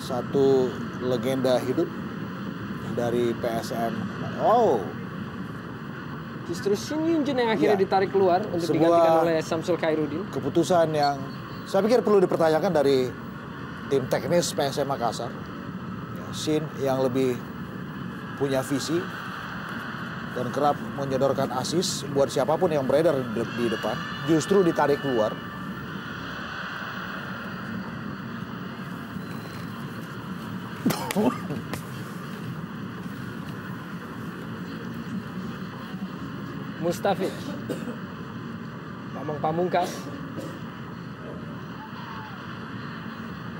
satu legenda hidup dari PSM. Justru Shin Yunjun yang akhirnya ditarik keluar untuk digantikan oleh Samsul Khairuddin. Keputusan yang saya pikir perlu dipertanyakan dari tim teknis PSM Makassar. Shin yang lebih punya visi dan kerap menyodorkan asis buat siapapun yang beredar di depan, justru ditarik keluar. Mustafic, Bambang Pamungkas,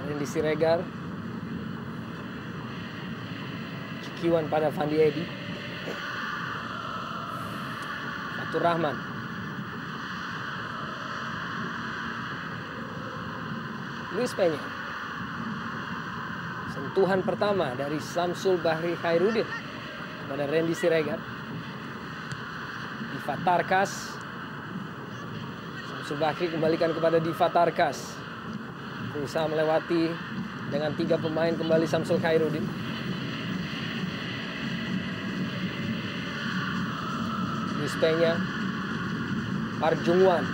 Randy Siregar, Cikiwan pada Fandi Edi, Fatur Rahman, Luis Peña. Sentuhan pertama dari Samsul Bahri Khairuddin kepada Randy Siregar. Diva Tarkas. Samsul Bahri kembalikan kepada Diva Tarkas. Berusaha melewati dengan 3 pemain kembali Samsul Khairuddin. Luis Peña. Park Jungwan.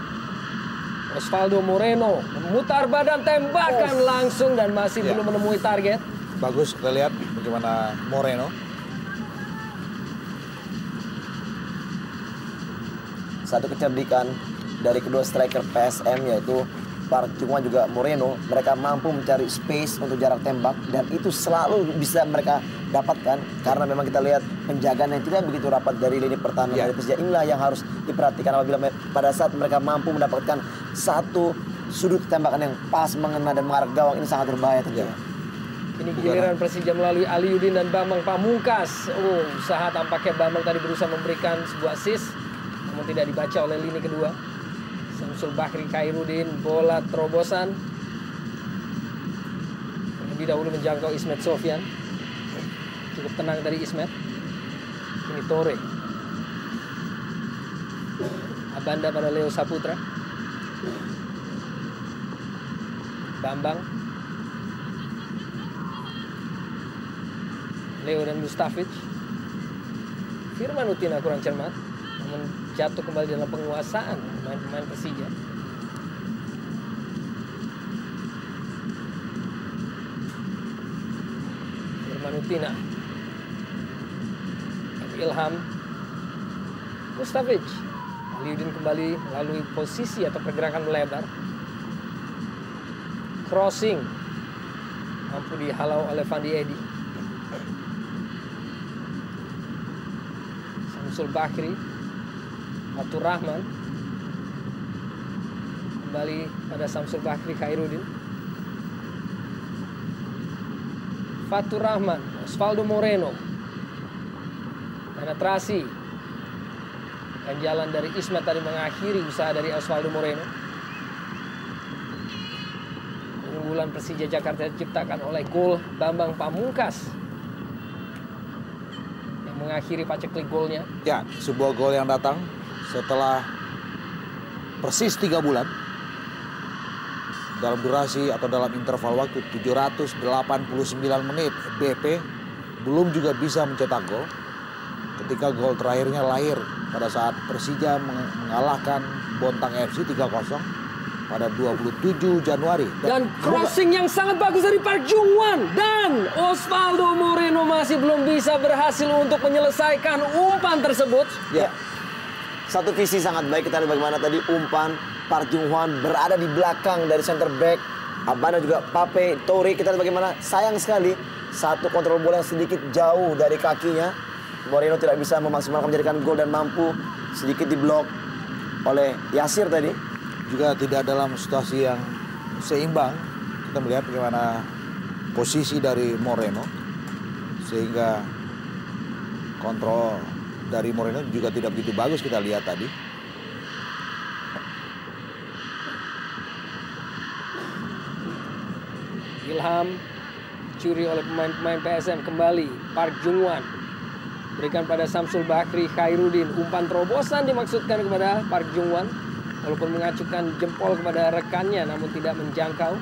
Osvaldo Moreno memutar badan, tembakan langsung dan masih belum menemui target. Bagus kita lihat bagaimana Moreno. Satu kecerdikan dari kedua striker PSM yaitu Park Jungwan juga Moreno. Mereka mampu mencari space untuk jarak tembak dan itu selalu bisa mereka dapatkan karena memang kita lihat penjagaan yang tidak begitu rapat dari lini pertahanan dari Persija. Inilah yang harus diperhatikan apabila pada saat mereka mampu mendapatkan satu sudut tembakan yang pas mengena dan mengarah gawang, ini sangat berbahaya tentunya. Ini giliran Persija melalui Aliuddin dan Bambang Pamungkas. Usaha tampaknya Bambang tadi berusaha memberikan sebuah assist, namun tidak dibaca oleh lini kedua. Samsul Bahri Khairuddin, bola terobosan. Lebih dahulu menjangkau Ismet Sofyan. Cukup tenang dari Ismet. Ini Tore. Abanda pada Leo Saputra. Bambang, Leo dan Mustafic. Firman Utina kurang cermat, namun jatuh kembali dalam penguasaan pemain Persija. Firman Utina, Ilham, Mustafic. Aliudin kembali melalui posisi atau pergerakan melebar. Crossing mampu dihalau oleh Fandi Edi. Samsul Bakri, Fatur Rahman, kembali pada Samsul Bakri, Khairuddin, Fatur Rahman, Osvaldo Moreno, penetrasi dan jalan dari Ismet tadi mengakhiri usaha dari Osvaldo Moreno. Keunggulan Persija Jakarta diciptakan oleh gol Bambang Pamungkas yang mengakhiri paceklik golnya. Ya, sebuah gol yang datang setelah persis 3 bulan dalam durasi atau dalam interval waktu 789 menit. BP belum juga bisa mencetak gol ketika gol terakhirnya lahir pada saat Persija mengalahkan Bontang FC 3-0 pada 27 Januari. Dan crossing yang sangat bagus dari Park Jung-wan. Dan Osvaldo Moreno masih belum bisa berhasil untuk menyelesaikan umpan tersebut. Ya, satu visi sangat baik. Kita lihat bagaimana tadi umpan Park Jung-hwan berada di belakang dari center back. Abana juga Pape Toure. Kita lihat bagaimana sayang sekali satu kontrol bola yang sedikit jauh dari kakinya. Moreno tidak bisa memaksimalkan menjadikan gol dan mampu sedikit diblok oleh Yasir tadi. Juga tidak dalam situasi yang seimbang. Kita melihat bagaimana posisi dari Moreno, sehingga kontrol dari Moreno juga tidak begitu bagus kita lihat tadi. Ilham dicuri oleh pemain-pemain PSM kembali. Park Jung-wan berikan pada Samsul Bakri, Khairuddin. Umpan terobosan dimaksudkan kepada Park Jung-wan. Walaupun mengacukan jempol kepada rekannya namun tidak menjangkau.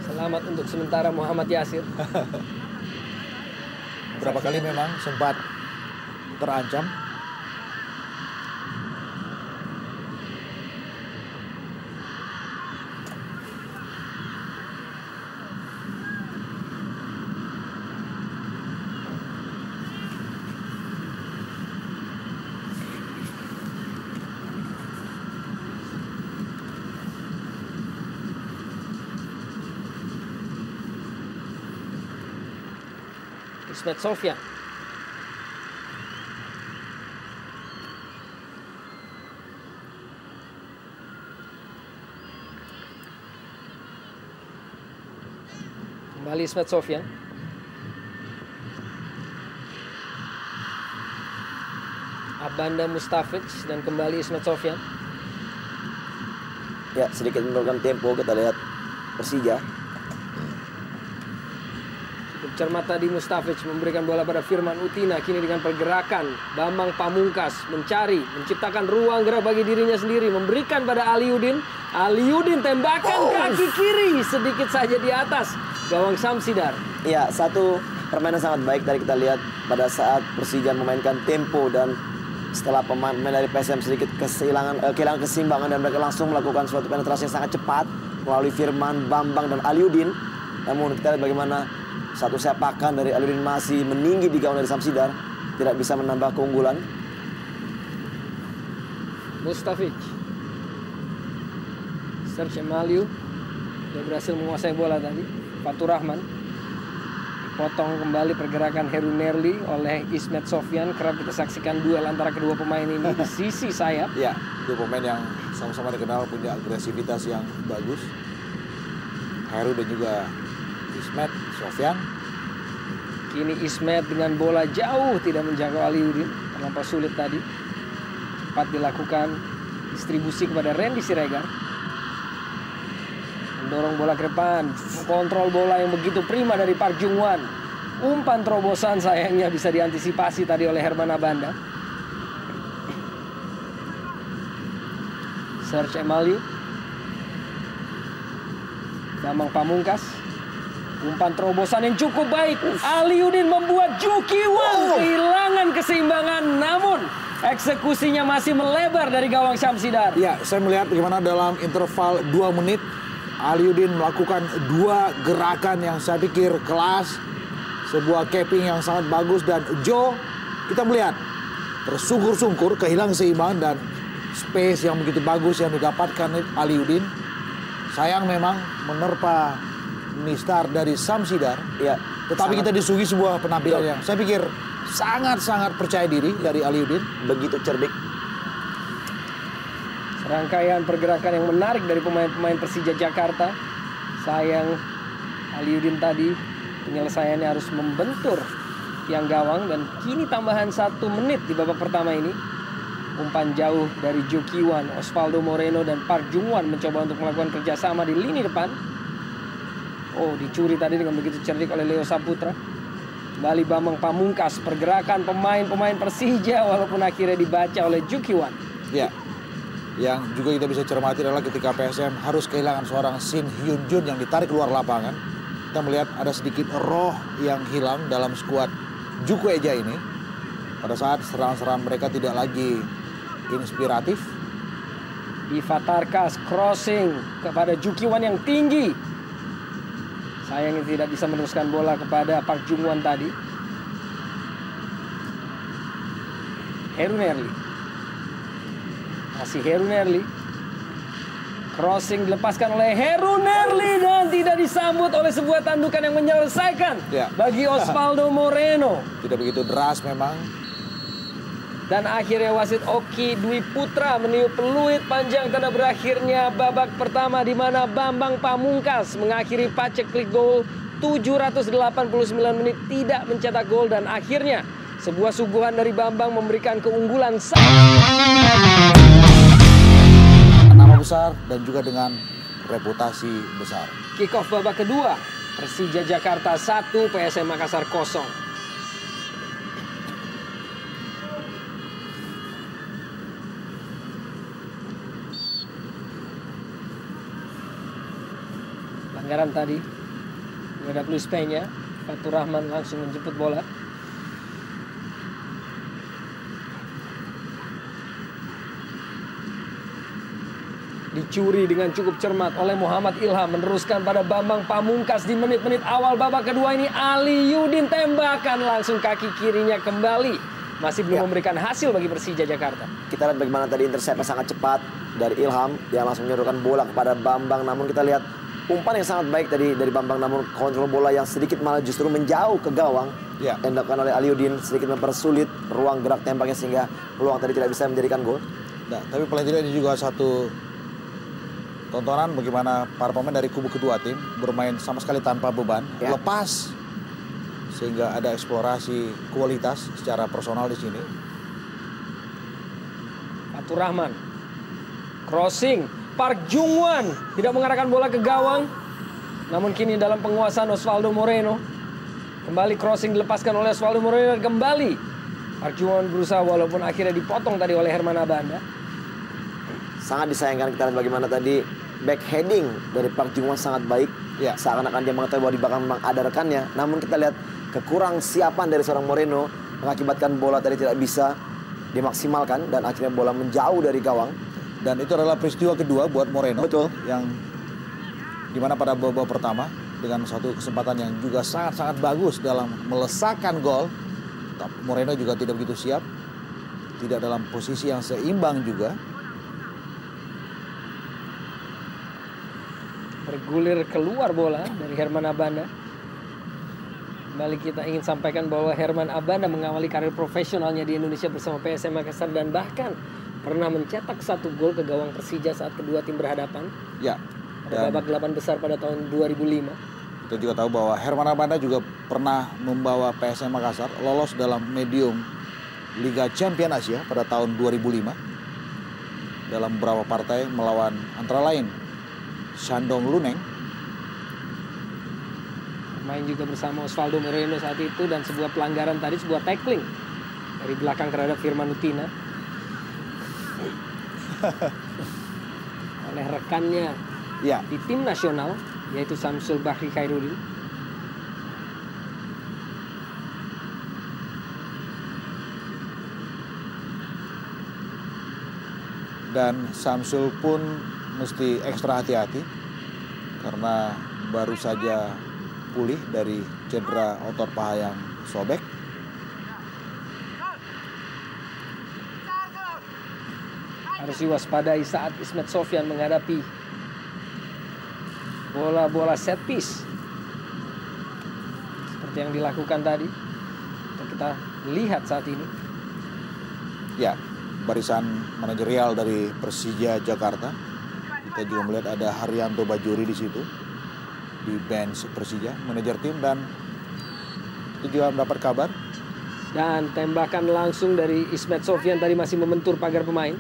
Selamat untuk sementara Muhammad Yasir. Berapa kali memang sempat terancam. Ismet Sofyan. Kembali Ismet Sofyan. Abanda Mustafic dan kembali Ismet Sofyan. Ya, sedikit menurunkan tempo. Kita lihat Persija. Cermat tadi Mustafic memberikan bola pada Firman Utina. Kini dengan pergerakan Bambang Pamungkas menciptakan ruang gerak bagi dirinya sendiri. Memberikan pada Aliudin. Aliudin tembakan kaki kiri sedikit saja di atas gawang Samsidar. Ya, satu permainan sangat baik tadi kita lihat pada saat Persija memainkan tempo dan setelah pemain dari PSM sedikit kehilangan keseimbangan dan mereka langsung melakukan suatu penetrasi yang sangat cepat melalui Firman, Bambang dan Aliudin. Namun kita lihat bagaimana satu sepakan dari Aliudin masih meninggi di gawang dari Samsidar, tidak bisa menambah keunggulan. Mustafic, Serge Emaliu, dia berhasil menguasai bola tadi. Fatur Rahman, dipotong kembali pergerakan Heru Nerli oleh Ismet Sofyan. Kerap kita saksikan duel antara kedua pemain ini di sisi sayap. Ya, dua pemain yang sama-sama dikenal punya agresivitas yang bagus. Heru dan juga Ismet Sofyan. Kini Ismet dengan bola jauh tidak menjangkau Aliudin. Terlampau sulit tadi. Cepat dilakukan distribusi kepada Randy Siregar. Mendorong bola ke depan. Kontrol bola yang begitu prima dari Park Jung-wan. Umpan terobosan sayangnya bisa diantisipasi tadi oleh Herman Abanda. Serge Emaliu. Bambang Pamungkas. Umpan terobosan yang cukup baik. Aliudin membuat Juki Wan kehilangan keseimbangan. Namun eksekusinya masih melebar dari gawang Syamsiddar. Ya, saya melihat bagaimana dalam interval 2 menit Aliudin melakukan 2 gerakan yang saya pikir kelas. Sebuah capping yang sangat bagus. Dan Joe, kita melihat tersungkur-sungkur, kehilangan seimbang dan space yang begitu bagus yang didapatkan Aliudin. Sayang memang menerpa mistar dari Syamsiddar. Ya, Tetapi kita disuguhi sebuah penampilan yang saya pikir sangat-sangat percaya diri dari Aliudin. begitu cerdik. Serangkaian pergerakan yang menarik dari pemain-pemain Persija Jakarta. Sayang Aliudin tadi penyelesaiannya harus membentur tiang gawang. Dan kini tambahan 1 menit di babak pertama ini. Umpan jauh dari Juki Wan, Osvaldo Moreno dan Park Jung-wan mencoba untuk melakukan kerjasama di lini depan. Oh, dicuri tadi dengan begitu cerdik oleh Leo Saputra. Kembali Bambang Pamungkas, pergerakan pemain-pemain Persija walaupun akhirnya dibaca oleh Juki Wan. Ya, yang juga kita bisa cermati adalah ketika PSM harus kehilangan seorang Shin Hyun Jun yang ditarik keluar lapangan. Kita melihat ada sedikit roh yang hilang dalam skuad Juku Eja ini. Pada saat serangan-serangan mereka tidak lagi inspiratif. Diva Tarkas crossing kepada Juki Wan yang tinggi. Sayangnya tidak bisa meneruskan bola kepada Park Jung-wan tadi. Heru Nerli. Masih Heru Nerli. Crossing dilepaskan oleh Heru Nerli dan tidak disambut oleh sebuah tandukan yang menyelesaikan bagi Osvaldo Moreno. Tidak begitu deras memang. Dan akhirnya wasit Oki Dwi Putra meniup peluit panjang tanda berakhirnya babak pertama di mana Bambang Pamungkas mengakhiri paceklik gol 789 menit tidak mencetak gol dan akhirnya sebuah suguhan dari Bambang memberikan keunggulan Nama besar dan juga dengan reputasi besar. Kick off babak kedua, Persija Jakarta 1, PSM Makassar 0. Pelanggaran tadi terhadap Luis Peña. Fatur Rahman langsung menjemput bola. Dicuri dengan cukup cermat oleh Muhammad Ilham. Meneruskan pada Bambang Pamungkas di menit-menit awal babak kedua ini. Aliudin tembakan langsung kaki kirinya kembali. Masih belum memberikan hasil bagi Persija Jakarta. Kita lihat bagaimana tadi intercept sangat cepat dari Ilham. Dia langsung menyodorkan bola kepada Bambang. Namun kita lihat umpan yang sangat baik tadi dari Bambang. Namun kontrol bola yang sedikit malah justru menjauh ke gawang. Yang dilakukan oleh Aliudin sedikit mempersulit ruang gerak tembaknya sehingga peluang tadi tidak bisa menjadikan gol. Nah, tapi paling tidak ini juga satu tontonan bagaimana para pemain dari kubu kedua tim bermain sama sekali tanpa beban, lepas sehingga ada eksplorasi kualitas secara personal di sini. Fatur Rahman, crossing, Park Jung-wan tidak mengarahkan bola ke gawang, namun kini dalam penguasaan Osvaldo Moreno. Kembali crossing dilepaskan oleh Osvaldo Moreno dan kembali Park Jung-wan berusaha walaupun akhirnya dipotong tadi oleh Herman Abanda. Sangat disayangkan kita lihat bagaimana tadi back heading dari Park Jung-wan sangat baik. Seakan-akan dia mengetahui bahwa di belakang memang ada rekannya. Namun kita lihat kekurang siapan dari seorang Moreno mengakibatkan bola tadi tidak bisa dimaksimalkan dan akhirnya bola menjauh dari gawang. Dan itu adalah peristiwa kedua buat Moreno. Betul. Yang dimana pada babak pertama dengan satu kesempatan yang juga sangat-sangat bagus dalam melesakkan gol. Moreno juga tidak begitu siap. Tidak dalam posisi yang seimbang juga. Bergulir keluar bola dari Herman Abanda. Kembali kita ingin sampaikan bahwa Herman Abanda mengawali karir profesionalnya di Indonesia bersama PSM Makassar dan bahkan pernah mencetak 1 gol ke gawang Persija saat kedua tim berhadapan. Pada babak 8 besar pada tahun 2005. Kita juga tahu bahwa Herman Abanda juga pernah membawa PSM Makassar lolos dalam medium Liga Champion Asia pada tahun 2005. Dalam beberapa partai melawan antara lain Shandong Luneng. Main juga bersama Osvaldo Moreno saat itu dan sebuah pelanggaran tadi, sebuah tackling dari belakang terhadap Firman Utina. oleh rekannya Ya, di tim nasional, yaitu Samsul Bahri Khairuddin. dan Samsul pun mesti ekstra hati-hati karena baru saja pulih dari cedera otot paha yang sobek. Harus diwaspadai saat Ismet Sofyan menghadapi bola-bola set piece seperti yang dilakukan tadi. Kita lihat saat ini. Ya, barisan manajerial dari Persija Jakarta. Kita juga melihat ada Haryanto Bajuri di situ di bench Persija, manajer tim, dan itu juga mendapat kabar. Dan tembakan langsung dari Ismet Sofyan tadi masih membentur pagar pemain.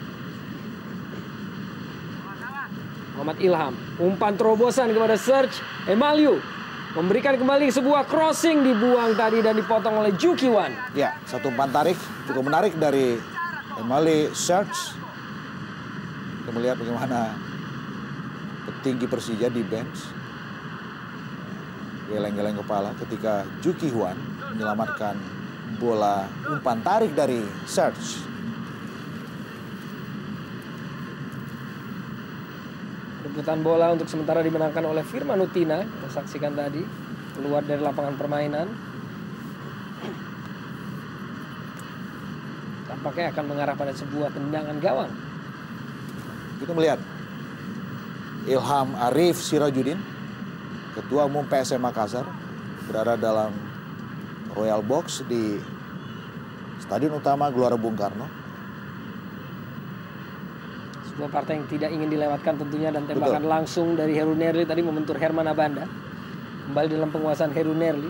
Muhammad Ilham, umpan terobosan kepada Serge Emaliu, memberikan kembali sebuah crossing, dibuang tadi dan dipotong oleh Ju Ki-wan. Ya, satu umpan tarik cukup menarik dari Emali Serge. Kita melihat bagaimana petinggi Persija di bench geleng-geleng kepala ketika Ju Ki-wan menyelamatkan bola umpan tarik dari Serge. Rebutan bola untuk sementara dimenangkan oleh Firman Utina. Kita saksikan tadi keluar dari lapangan permainan. Tampaknya akan mengarah pada sebuah tendangan gawang. Kita melihat Ilham Arif Sirajuddin, Ketua Umum PSM Makassar, berada dalam Royal Box di Stadion Utama Gelora Bung Karno. Sebuah partai yang tidak ingin dilewatkan tentunya, dan tembakan langsung dari Heru Nerli tadi membentur Herman Abanda. Kembali dalam penguasaan Heru Nerli.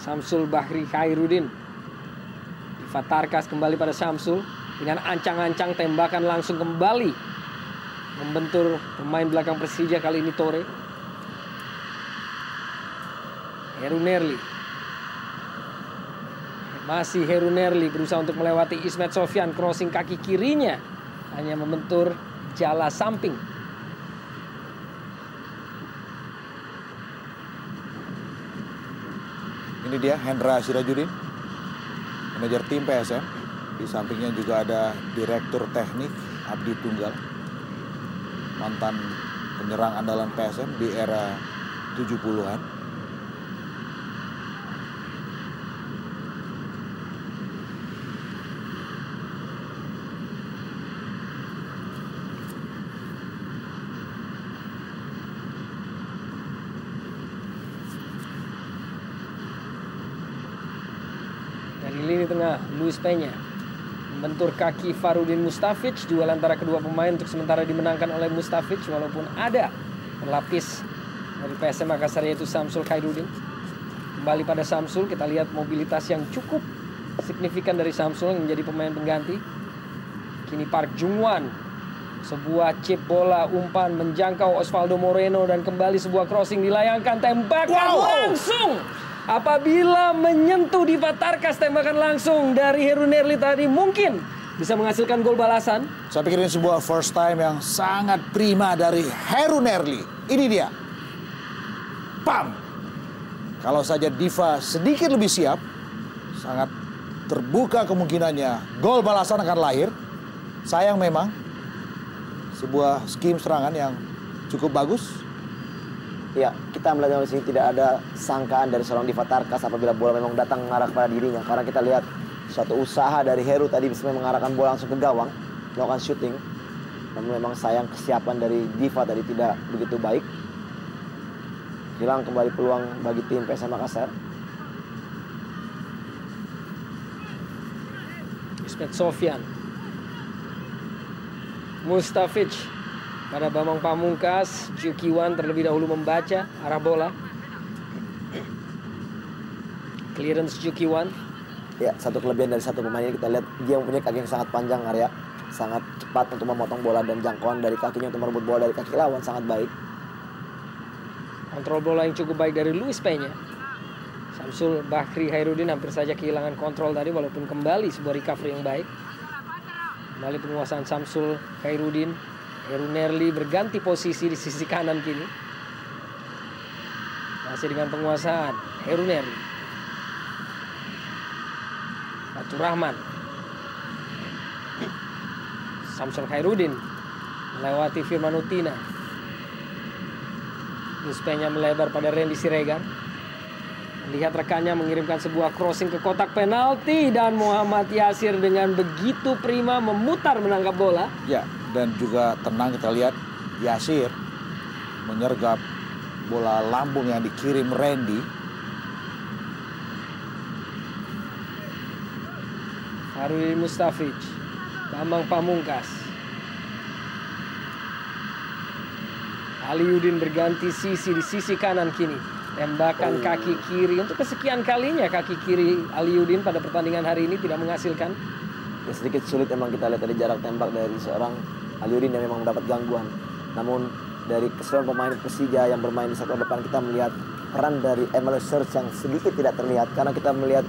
Samsul Bahri Khairuddin. Fatarkas kembali pada Samsul dengan ancang-ancang, tembakan langsung kembali membentur pemain belakang Persija, kali ini Tore. Heru Nerli. Masih Heru Nerli berusaha untuk melewati Ismet Sofyan, crossing kaki kirinya hanya membentur jala samping. Ini dia Hendra Sirajuddin, manajer tim PSM. Di sampingnya juga ada Direktur Teknik Abdi Tunggal, mantan penyerang andalan PSM di era 70-an. Dari lini tengah, Luis Peña membentur kaki Farudin Mustafic. Duel antara kedua pemain untuk sementara dimenangkan oleh Mustafic, walaupun ada pelapis dari PSM Makassar yaitu Samsul Khairuddin. Kembali pada Samsul, kita lihat mobilitas yang cukup signifikan dari Samsul yang menjadi pemain pengganti. Kini Park Jung-wan, sebuah chip bola umpan menjangkau Osvaldo Moreno dan kembali sebuah crossing dilayangkan, tembakan langsung. Apabila menyentuh di Fatarkas, tembakan langsung dari Heru Nerli tadi mungkin bisa menghasilkan gol balasan. Saya pikir ini sebuah first time yang sangat prima dari Heru Nerli. Ini dia. Pam! Kalau saja Diva sedikit lebih siap, sangat terbuka kemungkinannya gol balasan akan lahir. Sayang memang, sebuah scheme serangan yang cukup bagus. Ya, kita melihat di sini tidak ada sangkaan dari seorang Diva Tarkas apabila bola memang datang mengarah kepada dirinya. Karena kita lihat suatu usaha dari Heru tadi bisa mengarahkan bola langsung ke gawang, melakukan shooting. Namun memang sayang kesiapan dari Diva tadi tidak begitu baik. Hilang kembali peluang bagi tim PSM Makassar. Ismet Sofyan, Mustafic pada Bambang Pamungkas. Ju Ki-wan terlebih dahulu membaca arah bola. Clearance Ju Ki-wan. Ya, satu kelebihan dari satu pemain ini kita lihat dia mempunyai kaki yang sangat panjang, area sangat cepat untuk memotong bola, dan jangkauan dari kakinya untuk merebut bola dari kaki lawan sangat baik. Kontrol bola yang cukup baik dari Luis Peña. Samsul Bahri Khairuddin hampir saja kehilangan kontrol tadi, walaupun kembali sebuah recovery yang baik. Kembali penguasaan Samsul Khairuddin. Heru Nerli berganti posisi di sisi kanan kini. Masih dengan penguasaan Heru Nerli. Fatur Rahman. Samsul Khairuddin melewati Firman Utina. Luspenya melebar pada Randy Siregar. Lihat rekannya mengirimkan sebuah crossing ke kotak penalti dan Muhammad Yasir dengan begitu prima memutar menangkap bola. Ya, dan juga tenang kita lihat Yasir menyergap bola lambung yang dikirim Randy. Farudin Mustafic, Bambang Pamungkas. Aliuddin berganti sisi di sisi kanan kini. Tembakan kaki kiri untuk kesekian kalinya kaki kiri Aliuddin pada pertandingan hari ini tidak menghasilkan. Ya, sedikit sulit memang kita lihat dari jarak tembak dari seorang Aliuddin yang memang mendapat gangguan. Namun dari keseluruhan pemain Persija yang bermain di sektor depan, kita melihat peran dari Emmanuel Search yang sedikit tidak terlihat karena kita melihat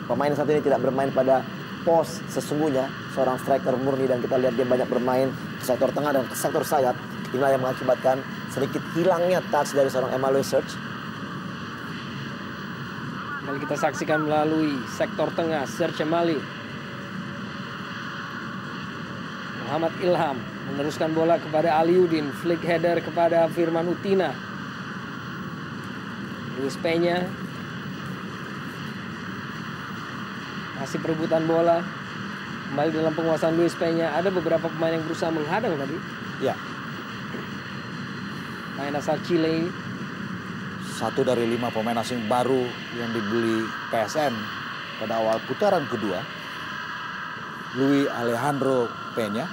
pemain satu ini tidak bermain pada pos sesungguhnya seorang striker murni, dan kita lihat dia banyak bermain ke sektor tengah dan ke sektor sayap. Inilah yang mengakibatkan sedikit hilangnya touch dari seorang Emmanuel Search. Kembali kita saksikan melalui sektor tengah Search Emmanuel. Muhammad Ilham meneruskan bola kepada Aliuddin, flick header kepada Firman Utina. Luis Peña masih perebutan bola. Kembali dalam penguasaan Luis Peña. Ada beberapa pemain yang berusaha menghadang tadi. Ya, Pemain asal Chile ini. satu dari 5 pemain asing baru yang dibeli PSM pada awal putaran kedua, Luis Alejandro Peña.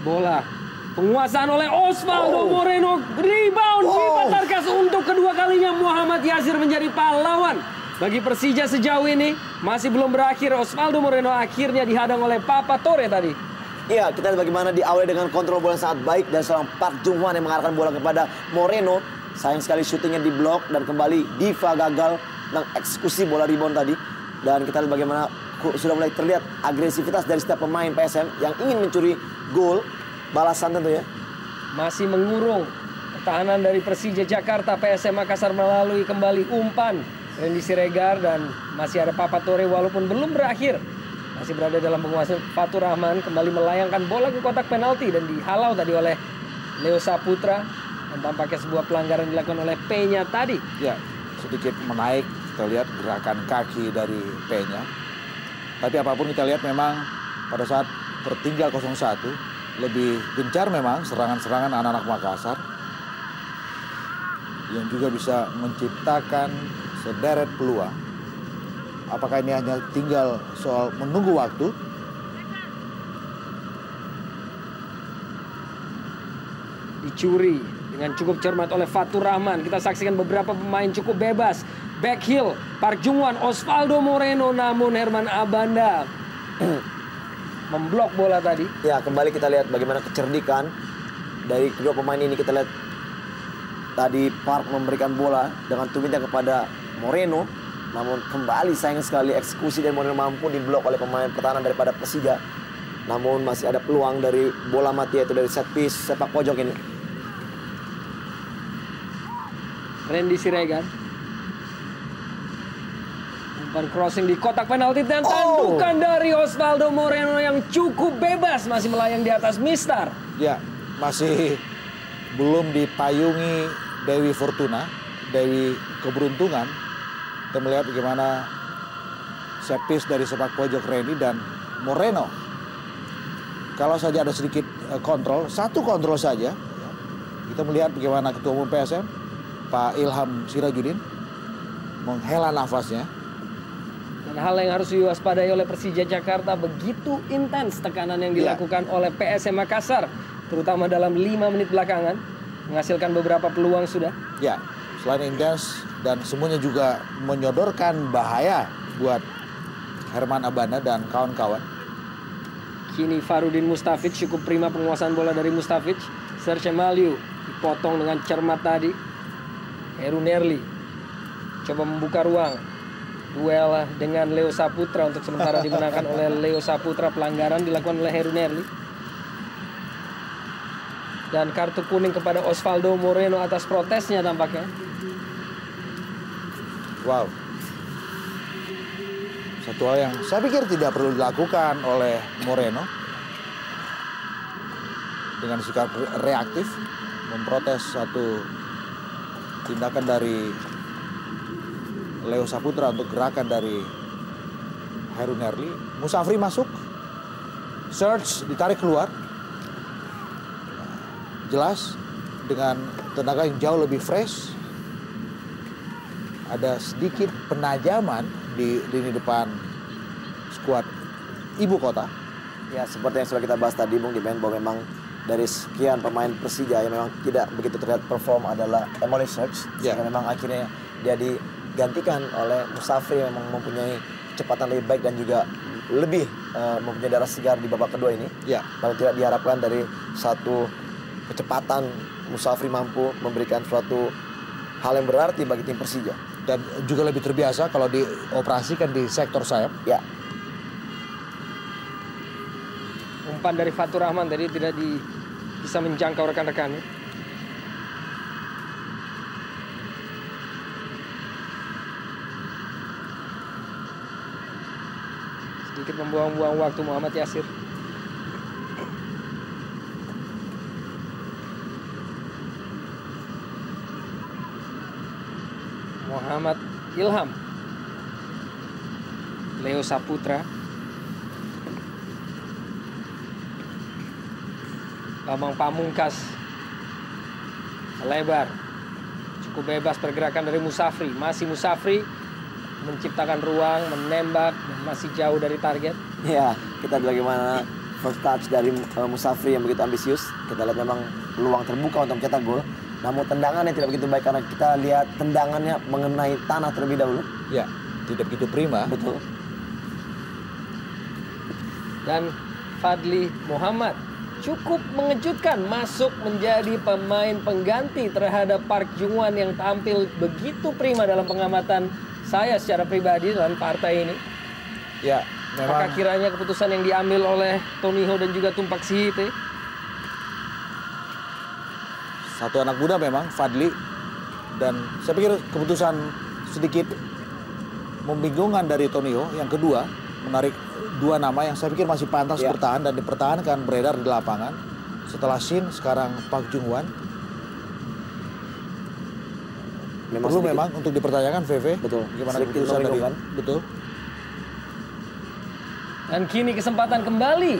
Bola penguasaan oleh Osvaldo Moreno, rebound Viva Tarkas untuk kedua kalinya. Muhammad Yasir menjadi pahlawan bagi Persija sejauh ini. Masih belum berakhir, Osvaldo Moreno akhirnya dihadang oleh Papa Torre tadi. Iya, kita lihat bagaimana diawali dengan kontrol bola yang sangat baik dan seorang Park Jung Hwan yang mengarahkan bola kepada Moreno. Sayang sekali syutingnya di blok dan kembali Diva gagal mengeksekusi bola rebound tadi. Dan kita lihat bagaimana sudah mulai terlihat agresivitas dari setiap pemain PSM yang ingin mencuri gol balasan tentunya. Masih mengurung pertahanan dari Persija Jakarta. PSM Makassar melalui kembali umpan Randy Siregar dan masih ada Papa Torre walaupun belum berakhir. Masih berada dalam penguasaan Fatur Rahman, kembali melayangkan bola ke kotak penalti dan dihalau tadi oleh Leo Saputra. Dan tampaknya sebuah pelanggaran dilakukan oleh Peña tadi. Ya, sedikit menaik, kita lihat gerakan kaki dari Peña. Tapi apapun kita lihat memang pada saat tertinggal 0-1, lebih gencar memang serangan-serangan anak-anak Makassar. Yang juga bisa menciptakan sederet peluang. Apakah ini hanya tinggal soal menunggu waktu? Dicuri dengan cukup cermat oleh Fatur Rahman. Kita saksikan beberapa pemain cukup bebas. Back heel, Park Jung Hwan, Osvaldo Moreno, namun Herman Abanda memblok bola tadi. Ya, kembali kita lihat bagaimana kecerdikan dari kedua pemain ini. Kita lihat tadi Park memberikan bola dengan tumitnya kepada Moreno. Namun kembali sayang sekali eksekusi dari Moreno mampu diblok oleh pemain pertahanan daripada Persija. Namun masih ada peluang dari bola mati, yaitu dari set piece sepak pojok ini. Randy Siregar. Umpan crossing di kotak penalti dan tandukan dari Osvaldo Moreno yang cukup bebas masih melayang di atas mistar. Ya, masih belum dipayungi Dewi Fortuna, Dewi Keberuntungan. Kita melihat bagaimana set piece dari sepak pojok Randy dan Moreno. Kalau saja ada sedikit kontrol, satu kontrol saja, kita melihat bagaimana Ketua Umum PSM, Pak Ilham Sirajuddin, menghela nafasnya. Dan hal yang harus diwaspadai oleh Persija Jakarta, begitu intens tekanan yang dilakukan oleh PSM Makassar, terutama dalam 5 menit belakangan, menghasilkan beberapa peluang sudah. Ya, selain intens dan semuanya juga menyodorkan bahaya buat Herman Abanda dan kawan-kawan. Kini Farudin Mustafic, cukup prima penguasaan bola dari Mustafic. Serge Emmanuel dipotong dengan cermat tadi. Heru Nerli coba membuka ruang. Duel dengan Leo Saputra untuk sementara dimenangkan oleh Leo Saputra. Pelanggaran dilakukan oleh Heru Nerli. Dan kartu kuning kepada Osvaldo Moreno atas protesnya tampaknya. Wow. Satu hal yang saya pikir tidak perlu dilakukan oleh Moreno. Dengan sikap reaktif memprotes satu tindakan dari Leo Saputra untuk gerakan dari Heru Nerli. Musafri masuk, Search ditarik keluar, jelas dengan tenaga yang jauh lebih fresh. Ada sedikit penajaman di lini depan skuad ibu kota. Ya, seperti yang sudah kita bahas tadi, Bung Dimen, bahwa memang dari sekian pemain Persija yang memang tidak begitu terlihat perform adalah Emily Search. Ya. Sehingga memang akhirnya dia digantikan oleh Musafri yang memang mempunyai kecepatan lebih baik dan juga lebih mempunyai darah segar di babak kedua ini. Ya. Paling tidak diharapkan dari satu kecepatan Musafri mampu memberikan suatu hal yang berarti bagi tim Persija. Dan juga lebih terbiasa kalau dioperasikan di sektor sayap. Ya. Umpan dari Fatur Rahman tadi tidak bisa menjangkau rekan-rekannya. Sedikit membuang-buang waktu Muhammad Yasir. Muhammad Ilham. Leo Saputra. Bambang Pamungkas. Lebar. Cukup bebas pergerakan dari Musafri. Masih Musafri menciptakan ruang, menembak, dan masih jauh dari target. Ya, kita lihat bagaimana first touch dari Musafri yang begitu ambisius. Kita lihat memang peluang terbuka untuk mencetak gol. Namun tendangannya tidak begitu baik karena kita lihat tendangannya mengenai tanah terlebih dahulu. Ya, tidak begitu prima. Betul. Dan Fadli Muhammad cukup mengejutkan masuk menjadi pemain pengganti terhadap Park Jungwon yang tampil begitu prima dalam pengamatan saya secara pribadi dalam partai ini. Ya, Apakah memang kiranya keputusan yang diambil oleh Tony Ho dan juga Tumpak Sihite? satu anak muda memang, Fadli. Dan saya pikir keputusan sedikit membingungkan dari Tonio. Yang kedua, menarik dua nama yang saya pikir masih pantas Ya. bertahan dan dipertahankan beredar di lapangan. Setelah Shin, sekarang Park Jungwon. Perlu sedikit- memang untuk dipertanyakan, VV. Betul. Bagaimana Sedikit keputusan dari... membingungkan. Betul. Dan kini kesempatan kembali.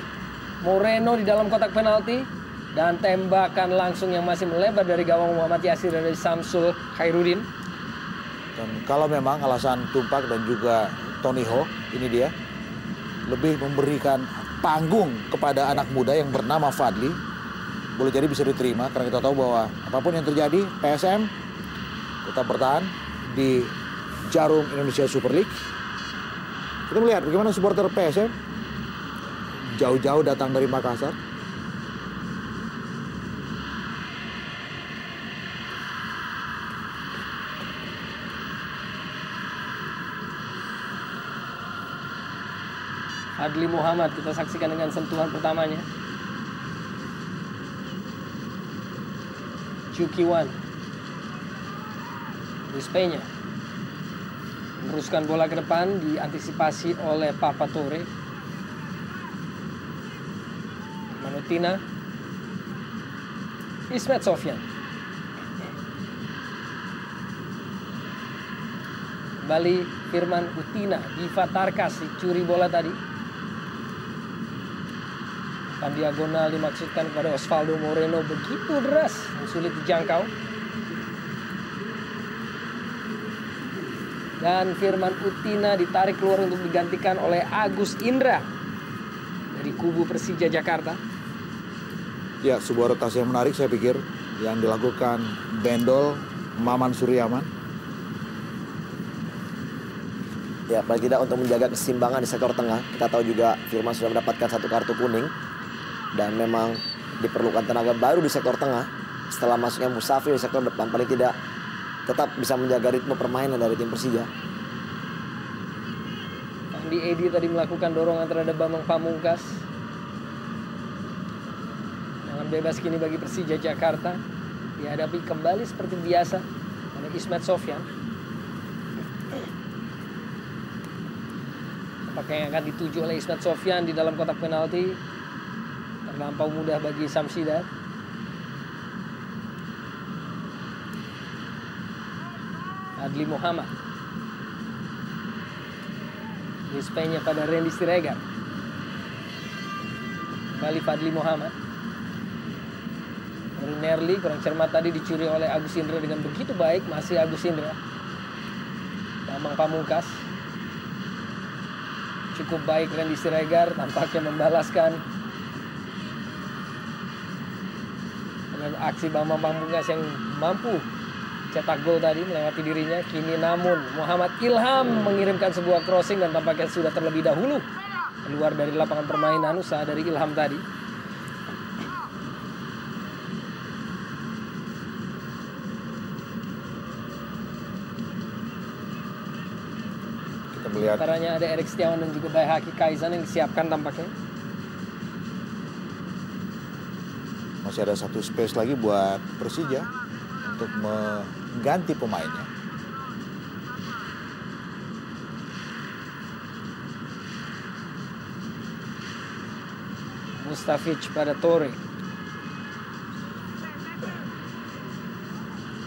Moreno di dalam kotak penalti. Dan tembakan langsung yang masih melebar dari gawang Muhammad Yasir dari Samsul Khairuddin. Dan kalau memang alasan Tumpak dan juga Tony Ho, ini dia, lebih memberikan panggung kepada anak muda yang bernama Fadli, boleh jadi bisa diterima karena kita tahu bahwa apapun yang terjadi, PSM tetap bertahan di Jarum Indonesia Super League. Kita melihat bagaimana supporter PSM jauh-jauh datang dari Makassar. Fadli Muhammad kita saksikan dengan sentuhan pertamanya. Jukiwan. Luis Peña. Meneruskan bola ke depan diantisipasi oleh Papa Tore. Manutina. Ismet Sofyan. Kembali Firman Utina. Diva Tarkas dicuri bola tadi. Pan diagonal dimaksudkan kepada Osvaldo Moreno begitu deras dan sulit dijangkau. Dan Firman Utina ditarik keluar untuk digantikan oleh Agus Indra dari kubu Persija Jakarta. Ya, sebuah rotasi yang menarik saya pikir yang dilakukan Bendol, Maman Suryaman. Ya, paling tidak untuk menjaga keseimbangan di sektor tengah. Kita tahu juga Firman sudah mendapatkan satu kartu kuning. Dan memang diperlukan tenaga baru di sektor tengah. Setelah masuknya Musafri di sektor depan, paling tidak tetap bisa menjaga ritme permainan dari tim Persija. Randy Edi tadi melakukan dorongan terhadap Bambang Pamungkas. Jangan bebas kini bagi Persija Jakarta. Dihadapi kembali seperti biasa oleh Ismet Sofyan. Apakah yang akan dituju oleh Ismet Sofyan di dalam kotak penalti? Terlampau mudah bagi Samsidar. Fadli Muhammad. Dispenya pada Randy Siregar. Kembali Fadli Muhammad. Nerli kurang cermat tadi, dicuri oleh Agus Indra dengan begitu baik. Masih Agus Indra. Bambang Pamungkas. Cukup baik Randy Siregar, tampaknya membalaskan dengan aksi Bambang Pamungkas yang mampu cetak gol tadi melewati dirinya. Kini namun Muhammad Ilham mengirimkan sebuah crossing dan tampaknya sudah terlebih dahulu keluar dari lapangan permainan. Usaha dari Ilham tadi. Kita melihat Antaranya ada Erik Setiawan dan juga Baihaki Kaizan yang disiapkan tampaknya. masih ada satu space lagi buat Persija untuk mengganti pemainnya. Mustafic pada Tore.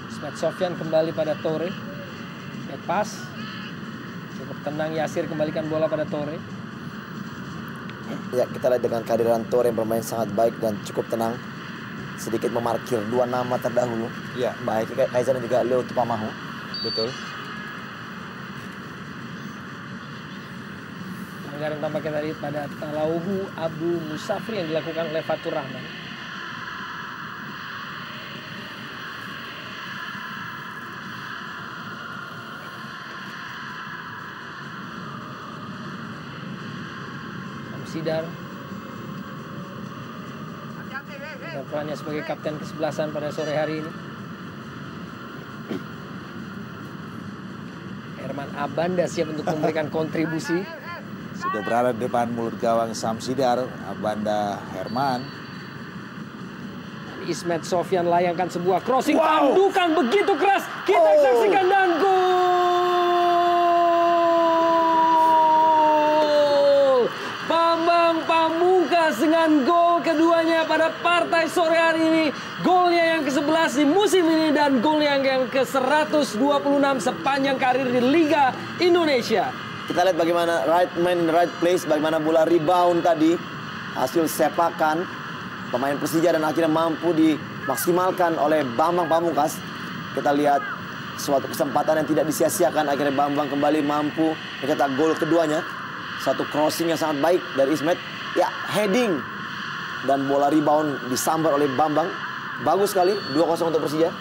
Ismet Sofyan kembali pada Tore. Pas. Cukup tenang Yasir kembalikan bola pada Tore. Ya, kita lihat dengan kehadiran Tore yang bermain sangat baik dan cukup tenang. Sedikit memarkir dua nama terdahulu. Ya, Baik Kaizan dan juga Leo Tupamahu. betul. Pelanggaran tampaknya tadi pada Talauhu Abu Musafri yang dilakukan oleh Fatur Rahman. Samsidar dan perannya sebagai kapten kesebelasan pada sore hari ini. Herman Abanda siap untuk memberikan kontribusi. Sudah berada di depan mulut gawang Samsidar, Abanda Herman. Ismet Sofyan layangkan sebuah crossing, Wow. tandukan begitu keras. Kita saksikan dan gol. Bambang Pamungkas dengan gol keduanya pada partai sore hari ini. Golnya yang ke-11 di musim ini dan gol yang ke-126 sepanjang karir di Liga Indonesia. Kita lihat bagaimana right man, right place, bagaimana bola rebound tadi. Hasil sepakan pemain Persija dan akhirnya mampu dimaksimalkan oleh Bambang Pamungkas. Kita lihat suatu kesempatan yang tidak disia-siakan. Akhirnya Bambang kembali mampu mencetak gol keduanya. Satu crossing yang sangat baik dari Ismet. Ya, heading. Dan bola rebound disambar oleh Bambang. Bagus sekali, 2-0 untuk Persija.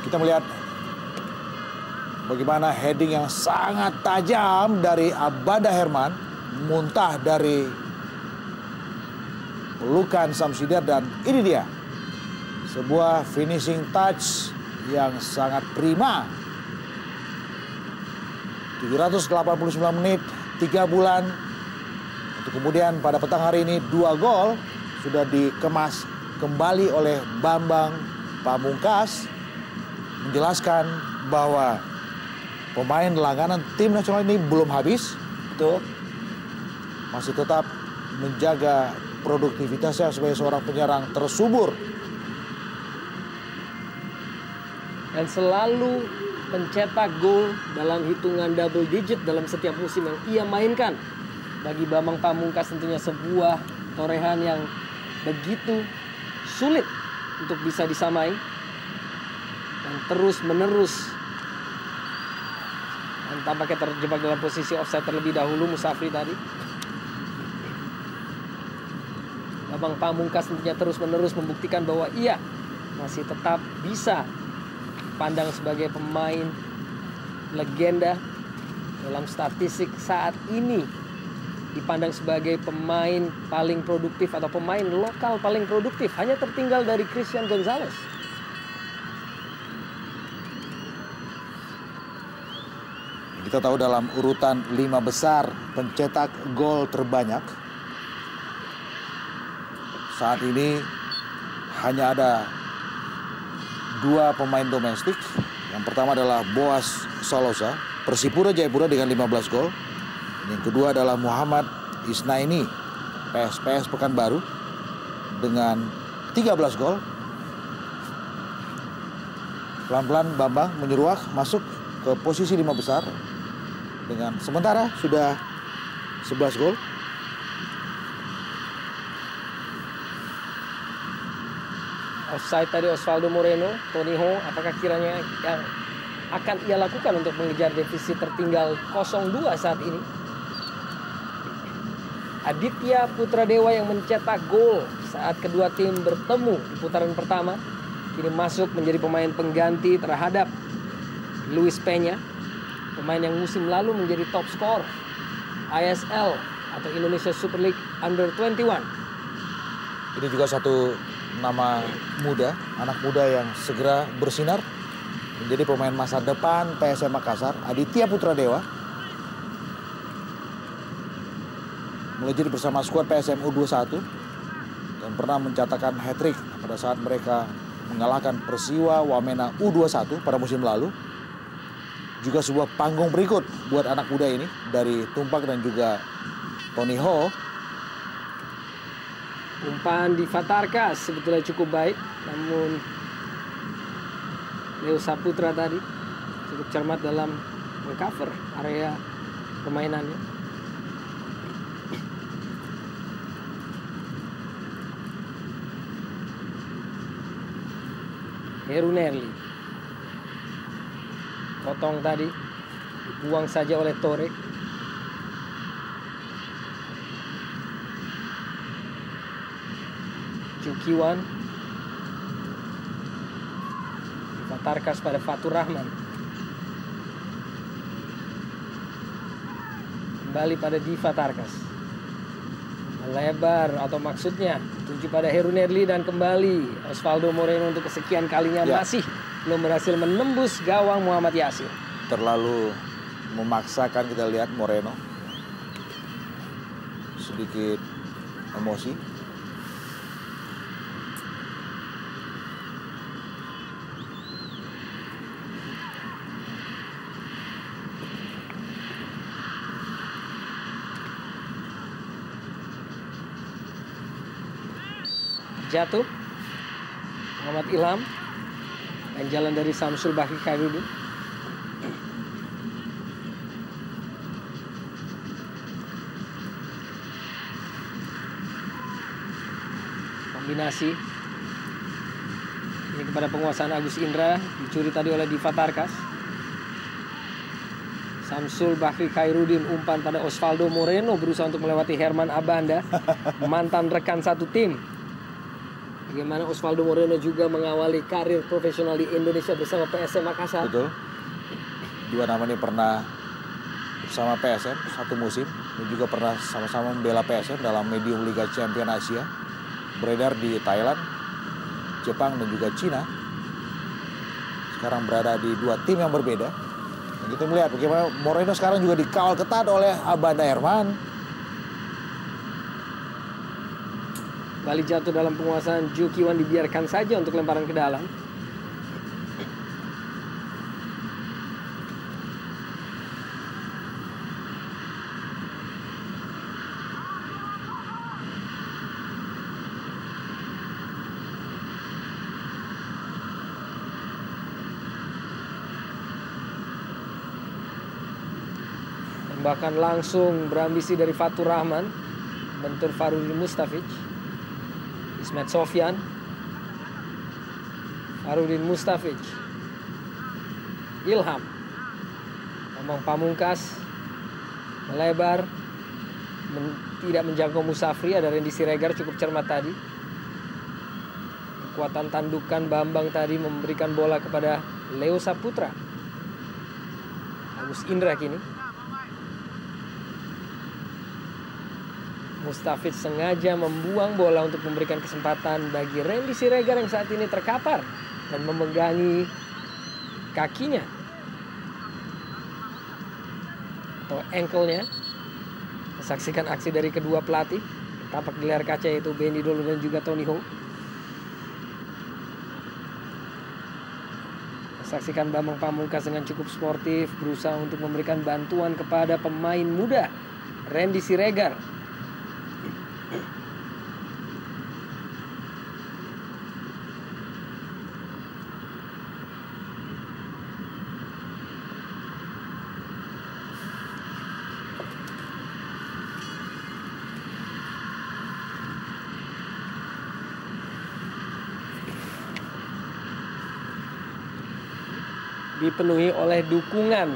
Kita melihat bagaimana heading yang sangat tajam dari Abanda Herman, muntah dari pelukan Samsidar, dan ini dia sebuah finishing touch yang sangat prima. 789 menit, 3 bulan, untuk kemudian pada petang hari ini 2 gol sudah dikemas kembali oleh Bambang Pamungkas, menjelaskan bahwa pemain langganan tim nasional ini belum habis. Betul. Masih tetap menjaga produktivitasnya sebagai seorang penyerang tersubur. Dan selalu mencetak gol dalam hitungan double digit dalam setiap musim yang ia mainkan. Bagi Bambang Pamungkas tentunya sebuah torehan yang begitu sulit untuk bisa disamai. Dan terus menerus. Dan tampaknya terjebak dalam posisi offside terlebih dahulu Musafri tadi. Bambang Pamungkas tentunya terus menerus membuktikan bahwa ia masih tetap bisa pandang sebagai pemain legenda dalam statistik saat ini, dipandang sebagai pemain paling produktif atau pemain lokal paling produktif, hanya tertinggal dari Christian Gonzalez. Kita tahu dalam urutan 5 besar pencetak gol terbanyak, saat ini hanya ada 2 pemain domestik. Yang pertama adalah Boas Solosa, Persipura Jayapura dengan 15 gol. Yang kedua adalah Muhammad Isnaini, PSPS Pekanbaru dengan 13 gol. Pelan-pelan Bambang menyeruak masuk ke posisi 5 besar dengan sementara sudah 11 gol. Offside tadi Osvaldo Moreno, Tony Ho, apakah kiranya yang akan ia lakukan untuk mengejar defisit tertinggal 0-2 saat ini? Aditya Putra Dewa yang mencetak gol saat kedua tim bertemu di putaran pertama, kini masuk menjadi pemain pengganti terhadap Luis Peña, pemain yang musim lalu menjadi top skor ISL atau Indonesia Super League Under 21. Ini juga satu nama muda, anak muda yang segera bersinar menjadi pemain masa depan PSM Makassar, Aditya Putra Dewa. Mulai jadi bersama skuad PSM U21 dan pernah mencatatkan hat-trick pada saat mereka mengalahkan Persiwa Wamena U21 pada musim lalu. Juga sebuah panggung berikut buat anak muda ini dari Tumpak dan juga Tony Ho. Umpan di Fatarkas sebetulnya cukup baik, namun Leo Saputra tadi cukup cermat dalam mengcover area permainannya. Heru Nerli, potong tadi, dibuang saja oleh Torek. Jukiwan, Fatarkas pada Fatur Rahman, kembali pada Diva Tarkas, melebar atau maksudnya tuju pada Heru Nerli dan kembali Osvaldo Moreno untuk kesekian kalinya masih belum berhasil menembus gawang Muhammad Yasir. Terlalu memaksakan, kita lihat Moreno sedikit emosi. Jatuh Muhammad Ilham dan jalan dari Samsul Bahri Khairuddin. Kombinasi ini kepada penguasaan Agus Indra, dicuri tadi oleh Diva Tarkas. Samsul Bahri Khairuddin, umpan pada Osvaldo Moreno, berusaha untuk melewati Herman Abanda, mantan rekan satu tim. Bagaimana Osvaldo Moreno juga mengawali karir profesional di Indonesia bersama PSM Makassar. Betul. Dua nama ini pernah bersama PSM satu musim dan juga pernah sama-sama membela PSM dalam medium Liga Champion Asia. Beredar di Thailand, Jepang dan juga Cina. Sekarang berada di 2 tim yang berbeda. Dan kita melihat bagaimana Moreno sekarang juga dikawal ketat oleh Abanda Herman. Bali jatuh dalam penguasaan Jukiwan, dibiarkan saja untuk lemparan ke dalam. Tembakan langsung berambisi dari Fatur Rahman, bentur Farudin Mustafic. Ismet Sofyan, Farudin Mustafic, Ilham, Bambang Pamungkas, melebar, tidak menjangkau Musafri. Ada Randy Siregar cukup cermat tadi. Kekuatan tandukan Bambang tadi memberikan bola kepada Leo Saputra. Agus Indra kini. Mustafic sengaja membuang bola untuk memberikan kesempatan bagi Randy Siregar yang saat ini terkapar dan memegangi kakinya. atau ankle-nya. Saksikan aksi dari kedua pelatih. Tampak di layar kaca yaitu Benny Dolo dan juga Tony Hou. Saksikan Bambang Pamungkas dengan cukup sportif berusaha untuk memberikan bantuan kepada pemain muda Randy Siregar. Dipenuhi oleh dukungan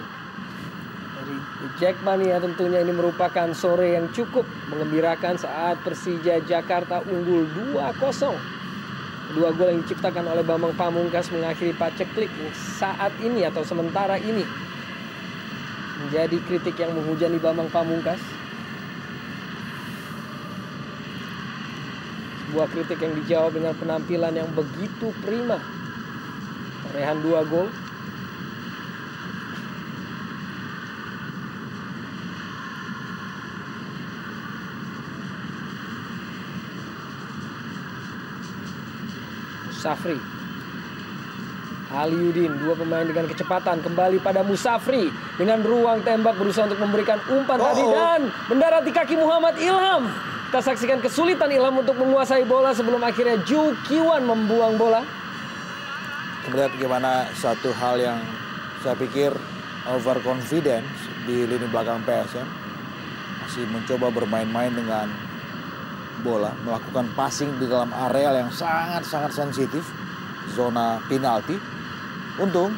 dari Jackmania. Tentunya ini merupakan sore yang cukup mengembirakan saat Persija Jakarta unggul 2-0. Kedua gol yang diciptakan oleh Bambang Pamungkas mengakhiri paceklik saat ini atau sementara ini menjadi kritik yang menghujani Bambang Pamungkas. Sebuah kritik yang dijawab dengan penampilan yang begitu prima. Torehan 2 gol. Musafri, Aliudin, dua pemain dengan kecepatan kembali pada Musafri dengan ruang tembak berusaha untuk memberikan umpan tadi dan mendarat di kaki Muhammad Ilham. Kita saksikan kesulitan Ilham untuk menguasai bola sebelum akhirnya Ju Kiwan membuang bola. Kemudian bagaimana satu hal yang saya pikir overconfidence di lini belakang PSM, masih mencoba bermain-main dengan bola, melakukan passing di dalam areal yang sangat-sangat sensitif, zona penalti. Untung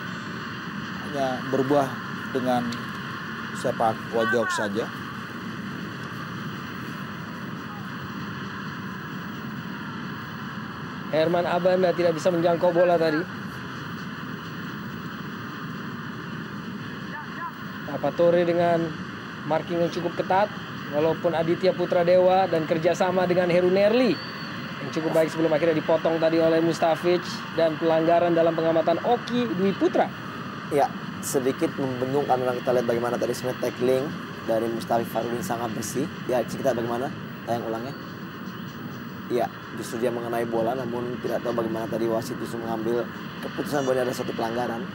hanya berbuah dengan sepak pojok saja. Herman Abanda tidak bisa menjangkau bola tadi. Papatore dengan marking yang cukup ketat. Walaupun Aditya Putra Dewa dan kerjasama dengan Heru Nerli yang cukup baik sebelum akhirnya dipotong tadi oleh Mustafic dan pelanggaran dalam pengamatan Oki Dwi Putra. Ya, sedikit membingungkan memang kita lihat bagaimana tadi smooth tackling dari Mustafic Farudin sangat bersih. Ya, kita bagaimana tayang ulangnya. Ya, justru dia mengenai bola namun tidak tahu bagaimana tadi wasit justru mengambil keputusan bahwa ada satu pelanggaran.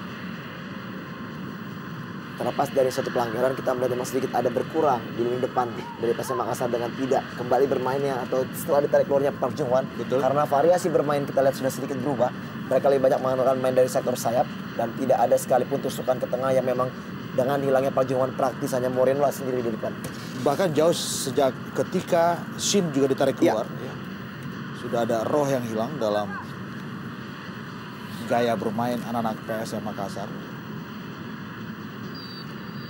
Terlepas dari satu pelanggaran, kita melihat memang sedikit ada berkurang di lini depan dari PSM Makassar dengan tidak kembali bermainnya atau setelah ditarik keluarnya Park Jung-hwan. Betul. Karena variasi bermain kita lihat sudah sedikit berubah. Mereka lebih banyak mengandalkan main dari sektor sayap dan tidak ada sekalipun tusukan ke tengah yang memang dengan hilangnya Park Jung-hwan praktis hanya Moreno sendiri di depan. Bahkan jauh sejak ketika Shin juga ditarik keluar, ya, sudah ada roh yang hilang dalam gaya bermain anak-anak PSM Makassar.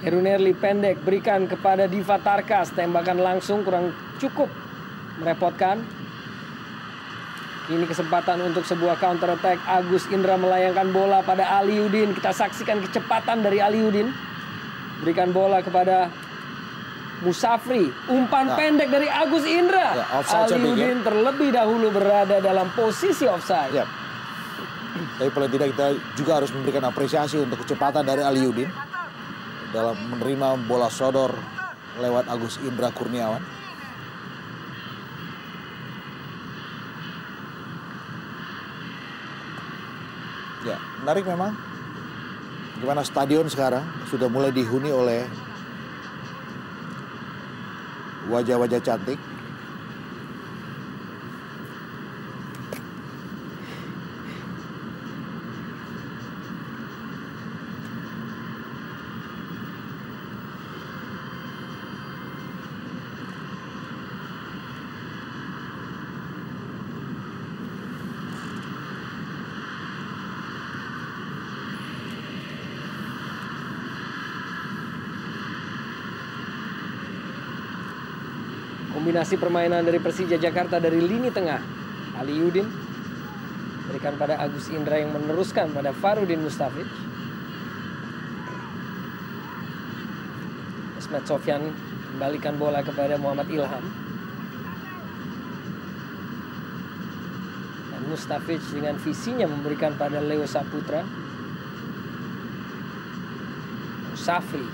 Heru Nerli pendek berikan kepada Diva Tarkas, tembakan langsung kurang cukup merepotkan. Ini kesempatan untuk sebuah counter attack. Agus Indra melayangkan bola pada Aliudin. Kita saksikan kecepatan dari Aliudin. Berikan bola kepada Musafri. Umpan pendek dari Agus Indra. Ya, Aliudin terlebih dahulu berada dalam posisi offside. Ya. Tapi paling tidak kita juga harus memberikan apresiasi untuk kecepatan dari Aliudin dalam menerima bola sodor lewat Agus Indra Kurniawan. Ya, menarik memang bagaimana stadion sekarang sudah mulai dihuni oleh wajah-wajah cantik. Kombinasi permainan dari Persija Jakarta dari lini tengah. Aliudin berikan pada Agus Indra yang meneruskan pada Farudin Mustafic. Ismet Sofyan kembalikan bola kepada Muhammad Ilham. Dan Mustafic dengan visinya memberikan pada Leo Saputra. Musafri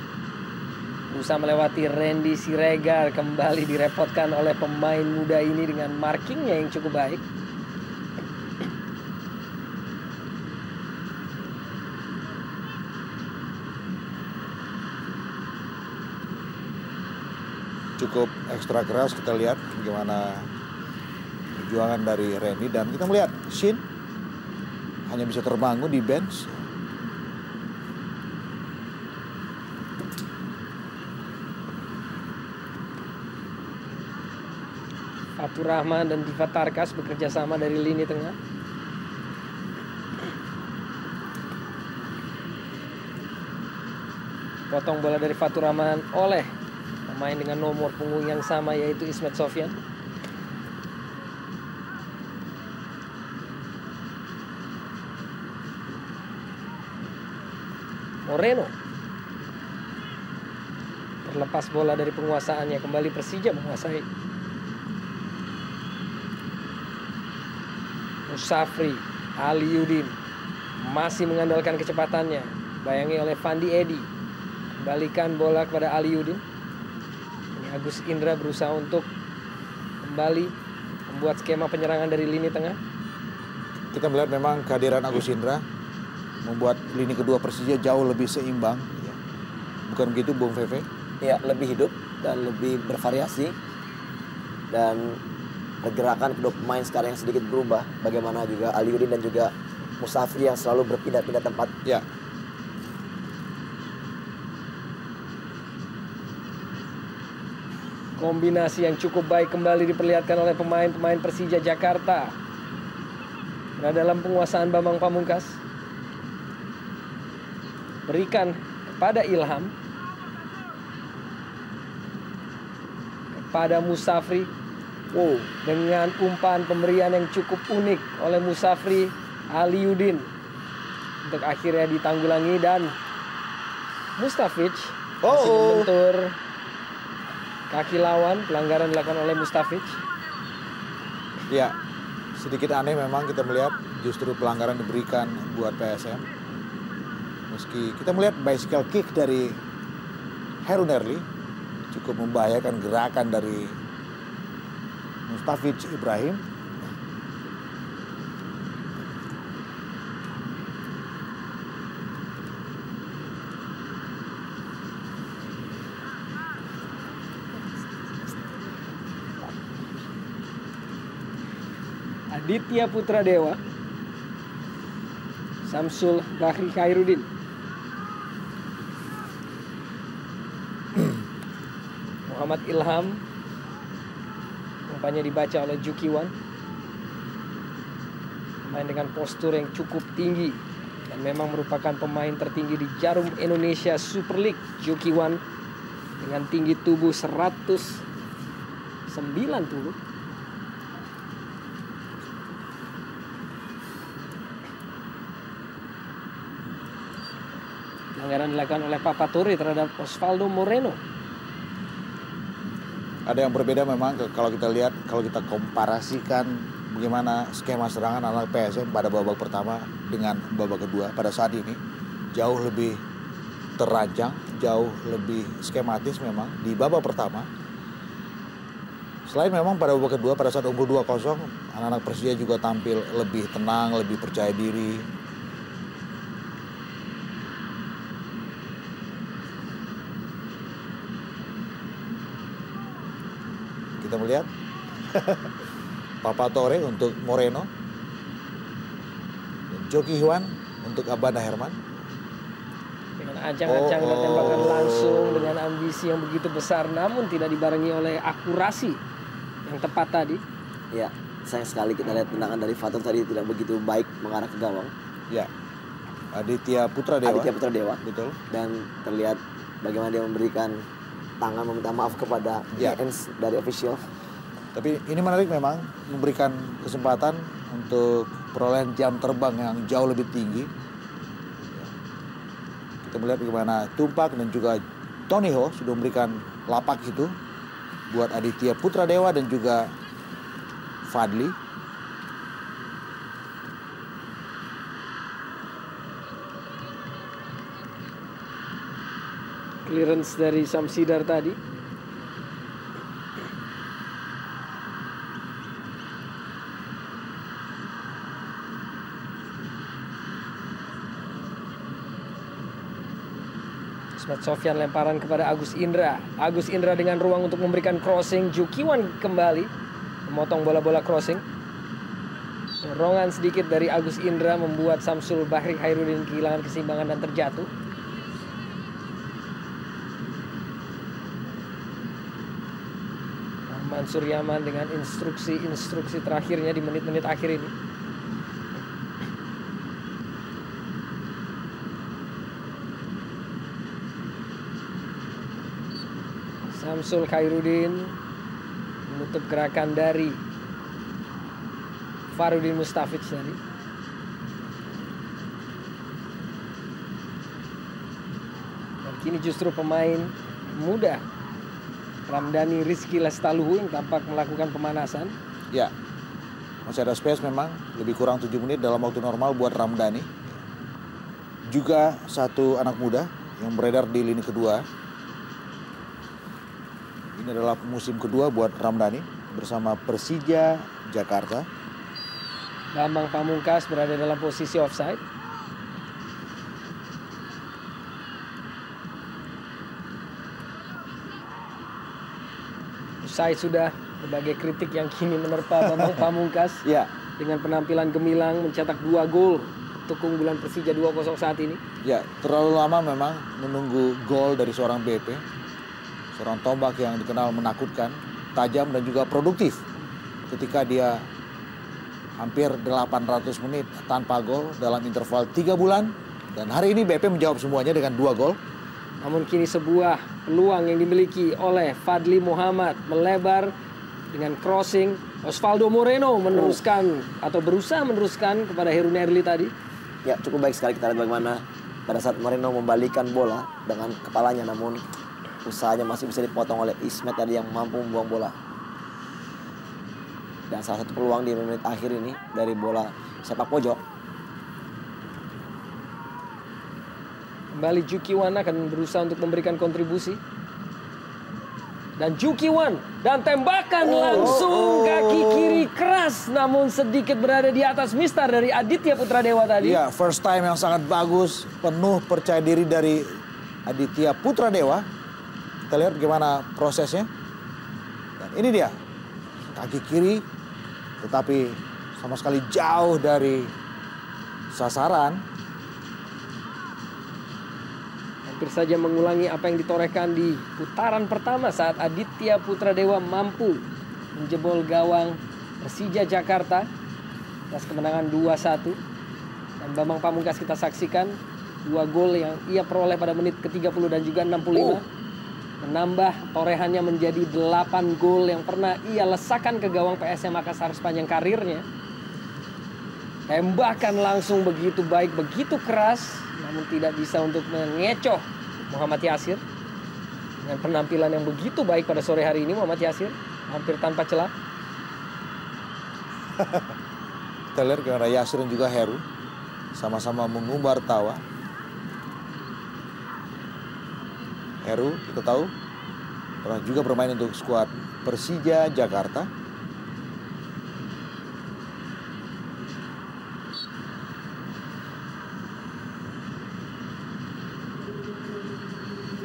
Berusaha melewati Randy Siregar, kembali direpotkan oleh pemain muda ini dengan markingnya yang cukup baik. Cukup ekstra keras, kita lihat bagaimana perjuangan dari Randy, dan kita melihat Shin hanya bisa terbangun di bench. Fatur Rahman dan Diva Tarkas bekerja sama dari lini tengah. Potong bola dari Fatur Rahman oleh pemain dengan nomor punggung yang sama, yaitu Ismet Sofyan. Moreno. Terlepas bola dari penguasaannya, kembali Persija menguasai. Musafri, Aliudin masih mengandalkan kecepatannya, bayangi oleh Fandi Edi. Kembalikan bola kepada Aliudin. Ini Agus Indra berusaha untuk kembali membuat skema penyerangan dari lini tengah. Kita melihat memang kehadiran Agus Indra membuat lini kedua Persija jauh lebih seimbang. Bukan begitu, Bung Feve? Ya, lebih hidup dan lebih bervariasi. Dan pergerakan kedua pemain sekarang yang sedikit berubah. Bagaimana juga Aliudin dan juga Musafri yang selalu berpindah-pindah tempat. Ya. Kombinasi yang cukup baik kembali diperlihatkan oleh pemain-pemain Persija Jakarta. Berada dalam penguasaan Bambang Pamungkas. Berikan kepada Ilham. Kepada Musafri. Dengan umpan pemberian yang cukup unik oleh Musafri, Aliudin untuk akhirnya ditanggulangi, dan Mustafic masih membentur kaki lawan. Pelanggaran dilakukan oleh Mustafic. Ya, sedikit aneh memang kita melihat justru pelanggaran diberikan buat PSM. Meski kita melihat bicycle kick dari Herun Erli cukup membahayakan gerakan dari Mustafic Ibrahim. Aditya Putra Dewa, Samsul Bahri Khairuddin, Muhammad Ilham, umpannya dibaca oleh Jukiwan. Pemain dengan postur yang cukup tinggi dan memang merupakan pemain tertinggi di Jarum Indonesia Super League. Jukiwan dengan tinggi tubuh 190. Pelanggaran dilakukan oleh Papa Tore terhadap Osvaldo Moreno. Ada yang berbeda memang kalau kita lihat, kalau kita komparasikan bagaimana skema serangan anak PSM pada babak pertama dengan babak kedua. Pada saat ini jauh lebih terancang, jauh lebih skematis memang di babak pertama. Selain memang pada babak kedua, pada saat unggul 2-0, anak-anak Persija juga tampil lebih tenang, lebih percaya diri. Kita melihat Papa Tore untuk Moreno, Joki Hwan untuk Abanda Herman. Dengan ancang-ancang tembakan langsung dengan ambisi yang begitu besar, namun tidak dibarengi oleh akurasi yang tepat tadi. Ya, sayang sekali kita lihat tendangan dari Fatur tadi tidak begitu baik mengarah ke gawang. Ya, Aditya Putra Dewa. Aditya Putra Dewa. Betul. Dan terlihat bagaimana dia memberikan tangan meminta maaf kepada fans dari official. Tapi ini menarik memang, memberikan kesempatan untuk perolehan jam terbang yang jauh lebih tinggi. Kita melihat bagaimana Tumpak dan juga Tony Ho sudah memberikan lapak itu buat Aditya Putra Dewa dan juga Fadli. Clearance dari Samsidar tadi. Ismet Sofyan lemparan kepada Agus Indra. Agus Indra dengan ruang untuk memberikan crossing. Jukiwan kembali memotong bola-bola crossing. Dorongan sedikit dari Agus Indra membuat Samsul Bahri Khairuddin kehilangan keseimbangan dan terjatuh. Mansur Yaman dengan instruksi terakhirnya di menit-menit akhir ini. Samsul Khairuddin menutup gerakan dari Farudin Mustafiz tadi. Dan kini justru pemain muda Ramdhani Rizky Lestaluhu yang tampak melakukan pemanasan. Ya, masih ada space memang, lebih kurang 7 menit dalam waktu normal buat Ramdhani. Juga satu anak muda yang beredar di lini kedua. Ini adalah musim kedua buat Ramdhani bersama Persija Jakarta. Bambang Pamungkas berada dalam posisi offside. Usai sudah berbagai kritik yang kini menerpa Bambang Pamungkas. Ya, Dengan penampilan gemilang mencetak 2 gol untuk keunggulan Persija 2-0 saat ini. ya, terlalu lama memang menunggu gol dari seorang BP. Seorang tombak yang dikenal menakutkan, tajam dan juga produktif. Ketika dia hampir 800 menit tanpa gol dalam interval 3 bulan. Dan hari ini BP menjawab semuanya dengan 2 gol. Namun kini sebuah peluang yang dimiliki oleh Fadli Muhammad melebar dengan crossing. Osvaldo Moreno meneruskan atau berusaha meneruskan kepada Heru Nerli tadi. Ya, cukup baik sekali kita lihat bagaimana pada saat Moreno membalikan bola dengan kepalanya, namun usahanya masih bisa dipotong oleh Ismet tadi yang mampu membuang bola. Dan salah satu peluang di menit akhir ini dari bola sepak pojok. Kembali Jukiwan akan berusaha untuk memberikan kontribusi. Dan Jukiwan dan tembakan langsung kaki kiri keras namun sedikit berada di atas mistar dari Aditya Putradewa tadi. Ya, first time yang sangat bagus, penuh percaya diri dari Aditya Putradewa. Kita lihat bagaimana prosesnya. Dan ini dia, kaki kiri, tetapi sama sekali jauh dari sasaran. Hampir saja mengulangi apa yang ditorehkan di putaran pertama saat Aditya Putradewa mampu menjebol gawang Persija Jakarta atas kemenangan 2-1. Dan Bambang Pamungkas kita saksikan 2 gol yang ia peroleh pada menit ke-30 dan juga 65. Menambah torehannya menjadi 8 gol yang pernah ia lesakan ke gawang PSM Makassar sepanjang karirnya. Tembakan langsung begitu baik, begitu keras, namun tidak bisa untuk mengecoh Muhammad Yasir. Dengan penampilan yang begitu baik pada sore hari ini, Muhammad Yasir hampir tanpa celah. Kita lihat bagaimana Yasir dan juga Heru sama-sama mengumbar tawa. Heru, kita tahu, pernah juga bermain untuk skuad Persija Jakarta.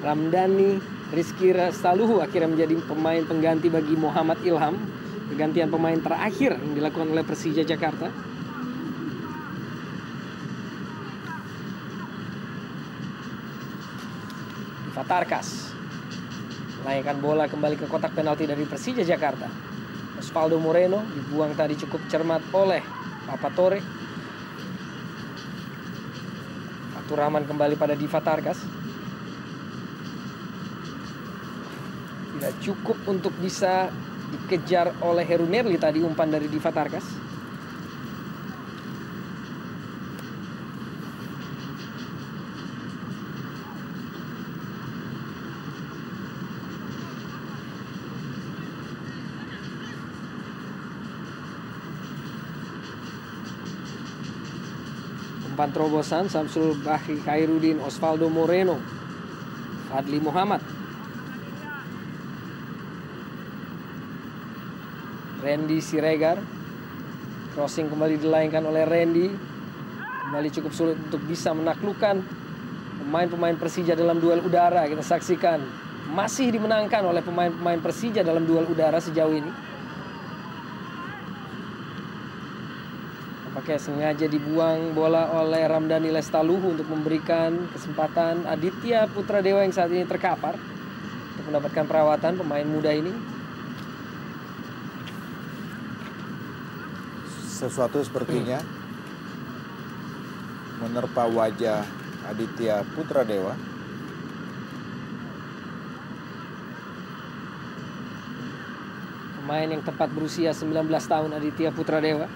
Ramdhani Rizky Lestaluhu akhirnya menjadi pemain pengganti bagi Muhammad Ilham. Pergantian pemain terakhir yang dilakukan oleh Persija Jakarta. Fatarkas melayangkan bola kembali ke kotak penalti dari Persija Jakarta. Osvaldo Moreno dibuang tadi cukup cermat oleh Papatore. Fatur Rahman kembali pada Diva Tarkas. Tidak cukup untuk bisa dikejar oleh Heru Nerli tadi umpan dari Diva Tarkas. Umpan terobosan Samsul Bahri Khairuddin, Osvaldo Moreno, Fadli Muhammad. Randy Siregar. Crossing kembali dilayangkan oleh Randy. Kembali cukup sulit untuk bisa menaklukkan pemain-pemain Persija dalam duel udara. Kita saksikan masih dimenangkan oleh pemain-pemain Persija dalam duel udara sejauh ini. Pakai sengaja dibuang bola oleh Ramdhani Lestaluhu untuk memberikan kesempatan Aditya Putra Dewa yang saat ini terkapar untuk mendapatkan perawatan pemain muda ini. Sesuatu sepertinya menerpa wajah Aditya Putra Dewa. Pemain yang tepat berusia 19 tahun Aditya Putra Dewa.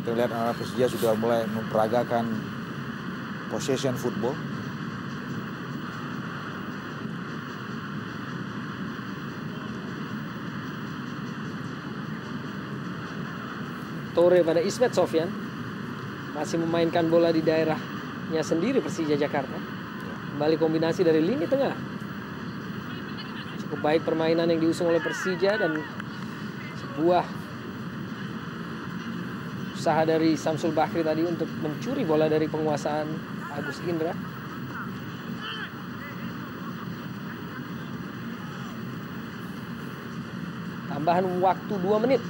Kita lihat anak Persija sudah mulai memperagakan possession football. Tore pada Ismet Sofyan. Masih memainkan bola di daerahnya sendiri Persija Jakarta. Kembali kombinasi dari lini tengah. Cukup baik permainan yang diusung oleh Persija dan sebuah usaha dari Samsul Bakri tadi untuk mencuri bola dari penguasaan Agus Indra. Tambahan waktu 2 menit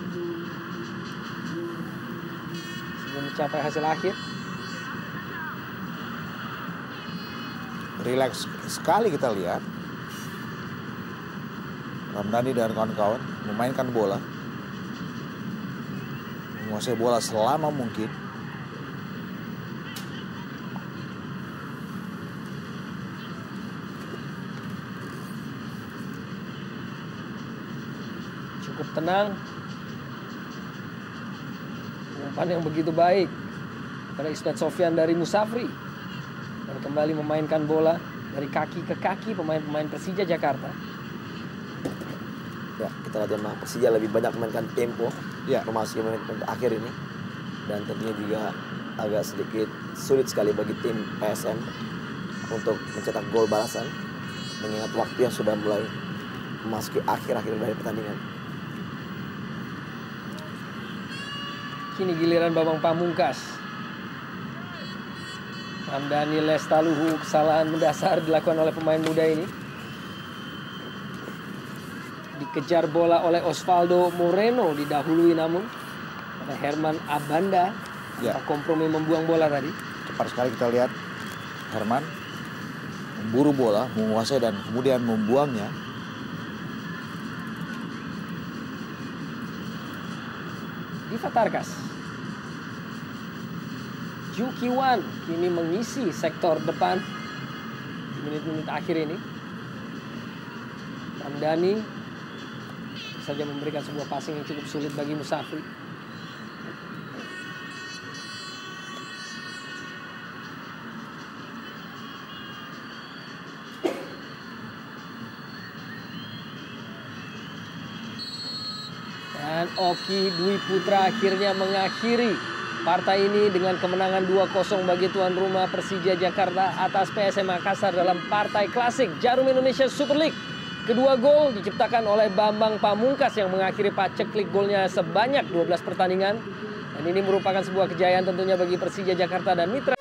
sebelum mencapai hasil akhir. Rileks sekali kita lihat Ramdhani dan kawan-kawan memainkan bola, menguasai bola selama mungkin. Cukup tenang. Umpan yang begitu baik pada Ismet Sofyan dari Musafri. Dan kembali memainkan bola dari kaki ke kaki pemain-pemain Persija Jakarta. Ya, kita lihat memang Persija lebih banyak memainkan tempo memasuki menit akhir ini, dan tentunya juga agak sedikit sulit sekali bagi tim PSM untuk mencetak gol balasan mengingat waktu yang sudah mulai memasuki akhir-akhir dari pertandingan. Kini giliran Bambang Pamungkas. Ramdhani Lestaluhu, kesalahan mendasar dilakukan oleh pemain muda ini. Dikejar bola oleh Osvaldo Moreno, didahului namun oleh Herman Abanda. Kompromi membuang bola tadi. Cepat sekali kita lihat Herman memburu bola, menguasai dan kemudian membuangnya. Diva Tarkas. Ju Ki-wan kini mengisi sektor depan di menit-menit akhir ini. Ramdhani saja memberikan sebuah passing yang cukup sulit bagi Musafri. Dan Oki Dwi Putra akhirnya mengakhiri partai ini dengan kemenangan 2-0 bagi tuan rumah Persija Jakarta atas PSM Makassar dalam partai klasik Jarum Indonesia Super League. Kedua gol diciptakan oleh Bambang Pamungkas yang mengakhiri paceklik golnya sebanyak 12 pertandingan. Dan ini merupakan sebuah kejayaan tentunya bagi Persija Jakarta dan mitra.